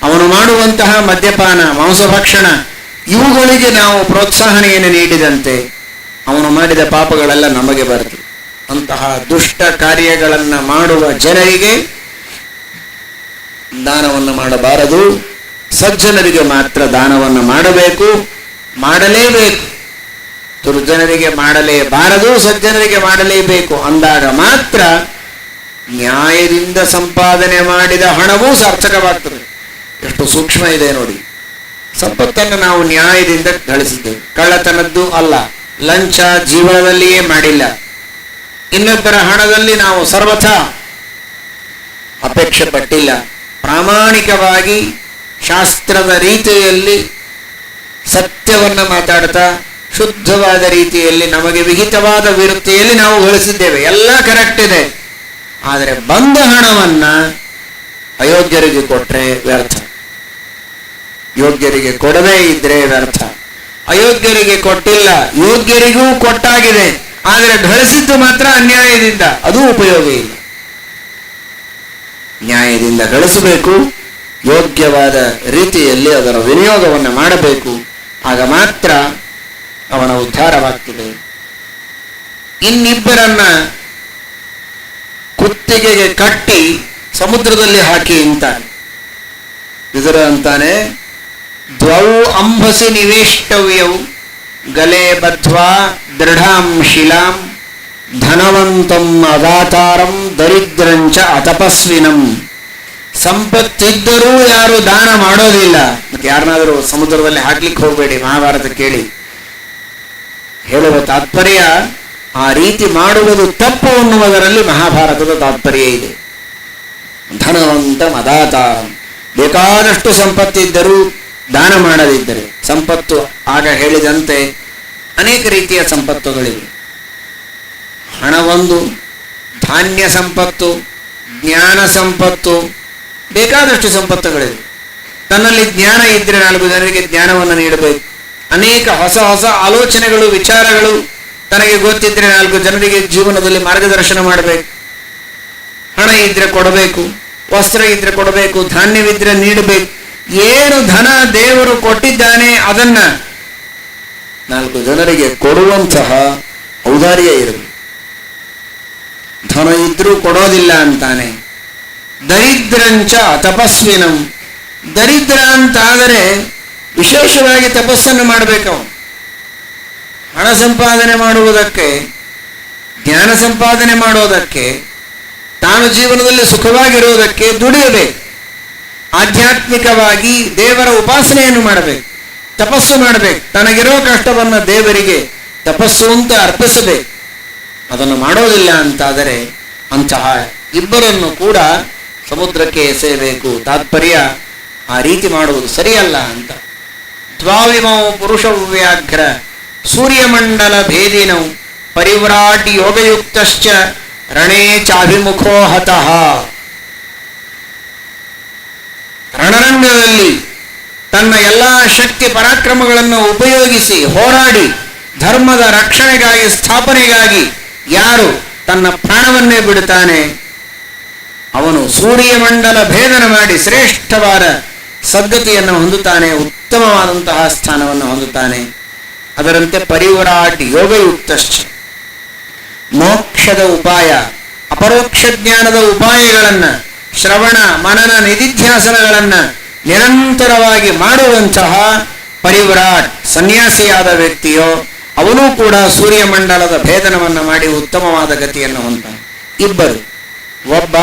ಅವನು ಮಾಡುವಂತಹ ಮದ್ಯಪಾನ, ಮಾಂಸಭಕ್ಷಣ, ಇವುಗಳಿಗೆ ನಾವು ಪ್ರೋತ್ಸಾಹನೆಯನ್ನು ನೀಡಿದಂತೆ ಅವನು ಮಾಡಿದ ಪಾಪಗಳೆಲ್ಲ ನಮಗೆ ಬರ್ತದೆ. ಅಂತಹ ದುಷ್ಟ ಕಾರ್ಯಗಳನ್ನು ಮಾಡುವ ಜನರಿಗೆ ದಾನವನ್ನು ಮಾಡಬಾರದು, ಸಜ್ಜನರಿಗೆ ಮಾತ್ರ ದಾನವನ್ನು ಮಾಡಬೇಕು, ಮಾಡಲೇಬೇಕು. ದುರ್ಜನರಿಗೆ ಮಾಡಲೇಬಾರದು, ಸಜ್ಜನರಿಗೆ ಮಾಡಲೇಬೇಕು ಅಂದಾಗ ಮಾತ್ರ ನ್ಯಾಯದಿಂದ ಸಂಪಾದನೆ ಮಾಡಿದ ಹಣವೂ ಸಾರ್ಥಕವಾಗ್ತದೆ. ಎಷ್ಟು ಸೂಕ್ಷ್ಮ ಇದೆ ನೋಡಿ. ಸಂಪತ್ತನ್ನು ನಾವು ನ್ಯಾಯದಿಂದ ಗಳಿಸಿದ್ದೇವೆ, ಕಳ್ಳತನದ್ದು ಅಲ್ಲ, ಲಂಚ ಜೀವನದಲ್ಲಿಯೇ ಮಾಡಿಲ್ಲ. ಇನ್ನೊಬ್ಬರ ಹಣದಲ್ಲಿ ನಾವು ಸರ್ವಥಾ ಅಪೇಕ್ಷೆ ಪಟ್ಟಿಲ್ಲ. ಪ್ರಾಮಾಣಿಕವಾಗಿ ಶಾಸ್ತ್ರದ ರೀತಿಯಲ್ಲಿ ಸತ್ಯವನ್ನು ಮಾತಾಡ್ತಾ ಶುದ್ಧವಾದ ರೀತಿಯಲ್ಲಿ ನಮಗೆ ವಿಹಿತವಾದ ವೃತ್ತಿಯಲ್ಲಿ ನಾವು ಗಳಿಸಿದ್ದೇವೆ. ಎಲ್ಲ ಕರೆಕ್ಟ್ ಇದೆ. ಆದರೆ ಬಂದ ಹಣವನ್ನ ಅಯೋಗ್ಯರಿಗೆ ಕೊಟ್ಟರೆ ವ್ಯರ್ಥ, ಯೋಗ್ಯರಿಗೆ ಕೊಡದೇ ಇದ್ರೆ ವ್ಯರ್ಥ. ಅಯೋಗ್ಯರಿಗೆ ಕೊಟ್ಟಿಲ್ಲ, ಯೋಗ್ಯರಿಗೂ ಕೊಟ್ಟಾಗಿದೆ, ಆದರೆ ಗಳಿಸಿದ್ದು ಮಾತ್ರ ಅನ್ಯಾಯದಿಂದ, ಅದು ಉಪಯೋಗ ಇಲ್ಲ. ನ್ಯಾಯದಿಂದ ಗಳಿಸಬೇಕು, ಯೋಗ್ಯವಾದ ರೀತಿಯಲ್ಲಿ ಅದರ ವಿನಿಯೋಗವನ್ನು ಮಾಡಬೇಕು. ಆಗ ಮಾತ್ರ ಅವನ ಉದ್ಧಾರವಾಗ್ತದೆ. ಇನ್ನಿಬ್ಬರನ್ನ ಕುತ್ತಿಗೆಗೆ ಕಟ್ಟಿ ಸಮುದ್ರದಲ್ಲಿ ಹಾಕಿ ಅಂತಾನೆ ವಿದುರ ಅಂತಾನೆ, ದ್ವೌ ಅಂಬಸಿ ನಿವೇಷ್ಟವ್ಯವು ಗಲೆ ಬದ್ಧ್ವಾ ದೃಢಾಂ ಶಿಲಾಂ ಧನವಂತಂ ಅದಾತಾರಂ ದರಿದ್ರಂಚ ಅತಪಸ್ವಿನಂ. ಸಂಪತ್ತಿದ್ದರೂ ಯಾರು ದಾನ ಮಾಡೋದಿಲ್ಲ. ಮತ್ತೆ ಯಾರನ್ನಾದರೂ ಸಮುದ್ರದಲ್ಲಿ ಹಾಕ್ಲಿಕ್ಕೆ ಹೋಗಬೇಡಿ, ಮಹಾಭಾರತ ಕೇಳಿ. ಹೇಳುವ ತಾತ್ಪರ್ಯ ಆ ರೀತಿ ಮಾಡುವುದು ತಪ್ಪು ಅನ್ನುವುದರಲ್ಲಿ ಮಹಾಭಾರತದ ತಾತ್ಪರ್ಯ ಇದೆ. ಧನವಂತ ಮದಾತಾರಂ, ಬೇಕಾದಷ್ಟು ಸಂಪತ್ತಿದ್ದರೂ ದಾನ ಮಾಡದಿದ್ದರೆ, ಸಂಪತ್ತು ಆಗ ಹೇಳಿದಂತೆ ಅನೇಕ ರೀತಿಯ ಸಂಪತ್ತುಗಳಿವೆ. ಹಣವೊಂದು, ಧಾನ್ಯ ಸಂಪತ್ತು, ಜ್ಞಾನ ಸಂಪತ್ತು, ಬೇಕಾದಷ್ಟು ಸಂಪತ್ತುಗಳಿವೆ. ತನ್ನಲ್ಲಿ ಜ್ಞಾನ ಇದ್ದರೆ 4 ಜನರಿಗೆ ಜ್ಞಾನವನ್ನು ನೀಡಬೇಕು. ಅನೇಕ ಹೊಸ ಹೊಸ ಆಲೋಚನೆಗಳು, ವಿಚಾರಗಳು ತನಗೆ ಗೊತ್ತಿದ್ದರೆ 4 ಜನರಿಗೆ ಜೀವನದಲ್ಲಿ ಮಾರ್ಗದರ್ಶನ ಮಾಡಬೇಕು. ಹಣ ಇದ್ರೆ ಕೊಡಬೇಕು, ವಸ್ತ್ರ ಇದ್ರೆ ಕೊಡಬೇಕು, ಧಾನ್ಯವಿದ್ರೆ ನೀಡಬೇಕು. ಏನು ಧನ ದೇವರು ಕೊಟ್ಟಿದ್ದಾನೆ ಅದನ್ನ 4 ಜನರಿಗೆ ಕೊಡುವಂತಹ ಔದಾರ್ಯ ಇರಬೇಕು. ಧನ ಇದ್ರೂ ಕೊಡೋದಿಲ್ಲ ಅಂತಾನೆ. ದರಿದ್ರಂಚ ತಪಸ್ವಿನಂ, ದರಿದ್ರ ಅಂತಾದರೆ ವಿಶೇಷವಾಗಿ ತಪಸ್ಸನ್ನು ಮಾಡಬೇಕು. ಹಣ ಸಂಪಾದನೆ ಮಾಡುವುದಕ್ಕೆ, ಜ್ಞಾನ ಸಂಪಾದನೆ ಮಾಡೋದಕ್ಕೆ, ತಾನು ಜೀವನದಲ್ಲಿ ಸುಖವಾಗಿರುವುದಕ್ಕೆ ದುಡಿಯಬೇಕು. ಆಧ್ಯಾತ್ಮಿಕವಾಗಿ ದೇವರ ಉಪಾಸನೆಯನ್ನು ಮಾಡಬೇಕು, ತಪಸ್ಸು ಮಾಡಬೇಕು. ತನಗಿರೋ ಕಷ್ಟವನ್ನು ದೇವರಿಗೆ ತಪಸ್ಸು ಅಂತ ಅರ್ಪಿಸಬೇಕು. ಅದನ್ನು ಮಾಡೋದಿಲ್ಲ ಅಂತಾದರೆ ಅಂತಹ ಇಬ್ಬರನ್ನು ಕೂಡ ಸಮುದ್ರಕ್ಕೆ ಎಸೆಯಬೇಕು. ತಾತ್ಪರ್ಯ ಆ ರೀತಿ ಮಾಡುವುದು ಸರಿಯಲ್ಲ ಅಂತ. ದ್ವಾವಿಮೌ ಪುರುಷ ವ್ಯಾಘ್ರ ಸೂರ್ಯಮಂಡಲ ಭೇದಿನೌ ಪರಿವ್ರಾಟ್ ಯೋಗಯುಕ್ತಶ್ಚ ರಣೇ ಚಾಭಿಮುಖೋ ಹತಃ. ರಣರಂಗದಲ್ಲಿ ತನ್ನ ಎಲ್ಲ ಶಕ್ತಿ ಪರಾಕ್ರಮಗಳನ್ನು ಉಪಯೋಗಿಸಿ ಹೋರಾಡಿ ಧರ್ಮದ ರಕ್ಷಣೆಗಾಗಿ, ಸ್ಥಾಪನೆಗಾಗಿ ಯಾರು ತನ್ನ ಪ್ರಾಣವನ್ನೇ ಬಿಡುತ್ತಾನೆ ಅವನು ಸೂರ್ಯಮಂಡಲ ಭೇದನ ಮಾಡಿ ಶ್ರೇಷ್ಠವಾದ ಸದ್ಗತಿಯನ್ನು ಹೊಂದುತ್ತಾನೆ, ಉತ್ತಮವಾದಂತಹ ಸ್ಥಾನವನ್ನು ಹೊಂದುತ್ತಾನೆ. ಅದರಂತೆ ಪರಿವ್ರಾಟ್ ಯೋಗಯುಕ್ತಶ್ಚ, ಮೋಕ್ಷದ ಉಪಾಯ, ಅಪರೋಕ್ಷ ಜ್ಞಾನದ ಉಪಾಯಗಳನ್ನು, ಶ್ರವಣ ಮನನ ನಿಧಿಧ್ಯಾಸನಗಳನ್ನು ನಿರಂತರವಾಗಿ ಮಾಡುವಂತಹ ಪರಿವ್ರಾಟ್ ಸನ್ಯಾಸಿಯಾದ ವ್ಯಕ್ತಿಯೋ ಅವನೂ ಕೂಡ ಸೂರ್ಯಮಂಡಲದ ಭೇದನವನ್ನು ಮಾಡಿ ಉತ್ತಮವಾದ ಗತಿಯನ್ನು ಹೊಂದುತ್ತಾನೆ. ಇಬ್ಬರು, ಒಬ್ಬ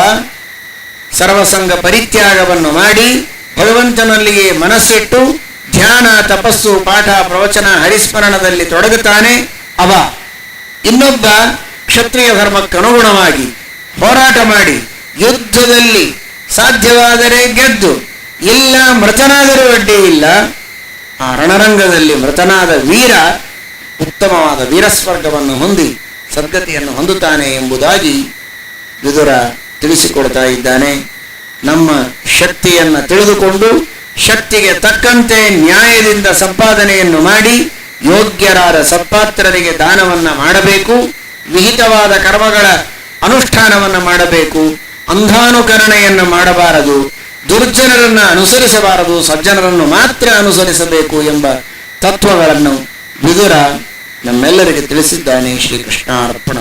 ಸರ್ವಸಂಗ ಪರಿತ್ಯಾಗವನ್ನು ಮಾಡಿ ಭಗವಂತನಲ್ಲಿಯೇ ಮನಸ್ಸಿಟ್ಟು ಧ್ಯಾನ, ತಪಸ್ಸು, ಪಾಠ, ಪ್ರವಚನ, ಹರಿಸ್ಮರಣದಲ್ಲಿ ತೊಡಗುತ್ತಾನೆ ಅವ. ಇನ್ನೊಬ್ಬ ಕ್ಷತ್ರಿಯ ಧರ್ಮಕ್ಕನುಗುಣವಾಗಿ ಹೋರಾಟ ಮಾಡಿ ಯುದ್ಧದಲ್ಲಿ ಸಾಧ್ಯವಾದರೆ ಗೆದ್ದು, ಇಲ್ಲ ಮೃತನಾದರೂ ಅಡ್ಡಿ ಇಲ್ಲ, ಆ ರಣರಂಗದಲ್ಲಿ ಮೃತನಾದ ವೀರ ಉತ್ತಮವಾದ ವೀರಸ್ವರ್ಗವನ್ನು ಹೊಂದಿ ಸದ್ಗತಿಯನ್ನು ಹೊಂದುತ್ತಾನೆ ಎಂಬುದಾಗಿ ವಿದುರ ತಿಳಿಸಿಕೊಡ್ತಾ ಇದ್ದಾನೆ. ನಮ್ಮ ಶಕ್ತಿಯನ್ನು ತಿಳಿದುಕೊಂಡು ಶಕ್ತಿಗೆ ತಕ್ಕಂತೆ ನ್ಯಾಯದಿಂದ ಸಂಪಾದನೆಯನ್ನು ಮಾಡಿ ಯೋಗ್ಯರಾದ ಸತ್ಪಾತ್ರರಿಗೆ ದಾನವನ್ನು ಮಾಡಬೇಕು. ವಿಹಿತವಾದ ಕರ್ಮಗಳ ಅನುಷ್ಠಾನವನ್ನು ಮಾಡಬೇಕು. ಅಂಧಾನುಕರಣೆಯನ್ನು ಮಾಡಬಾರದು. ದುರ್ಜನರನ್ನು ಅನುಸರಿಸಬಾರದು, ಸಜ್ಜನರನ್ನು ಮಾತ್ರ ಅನುಸರಿಸಬೇಕು ಎಂಬ ತತ್ವಗಳನ್ನು ವಿದುರ ನಮ್ಮೆಲ್ಲರಿಗೆ ತಿಳಿಸಿದ್ದಾನೆ. ಶ್ರೀಕೃಷ್ಣಾರ್ಪಣ.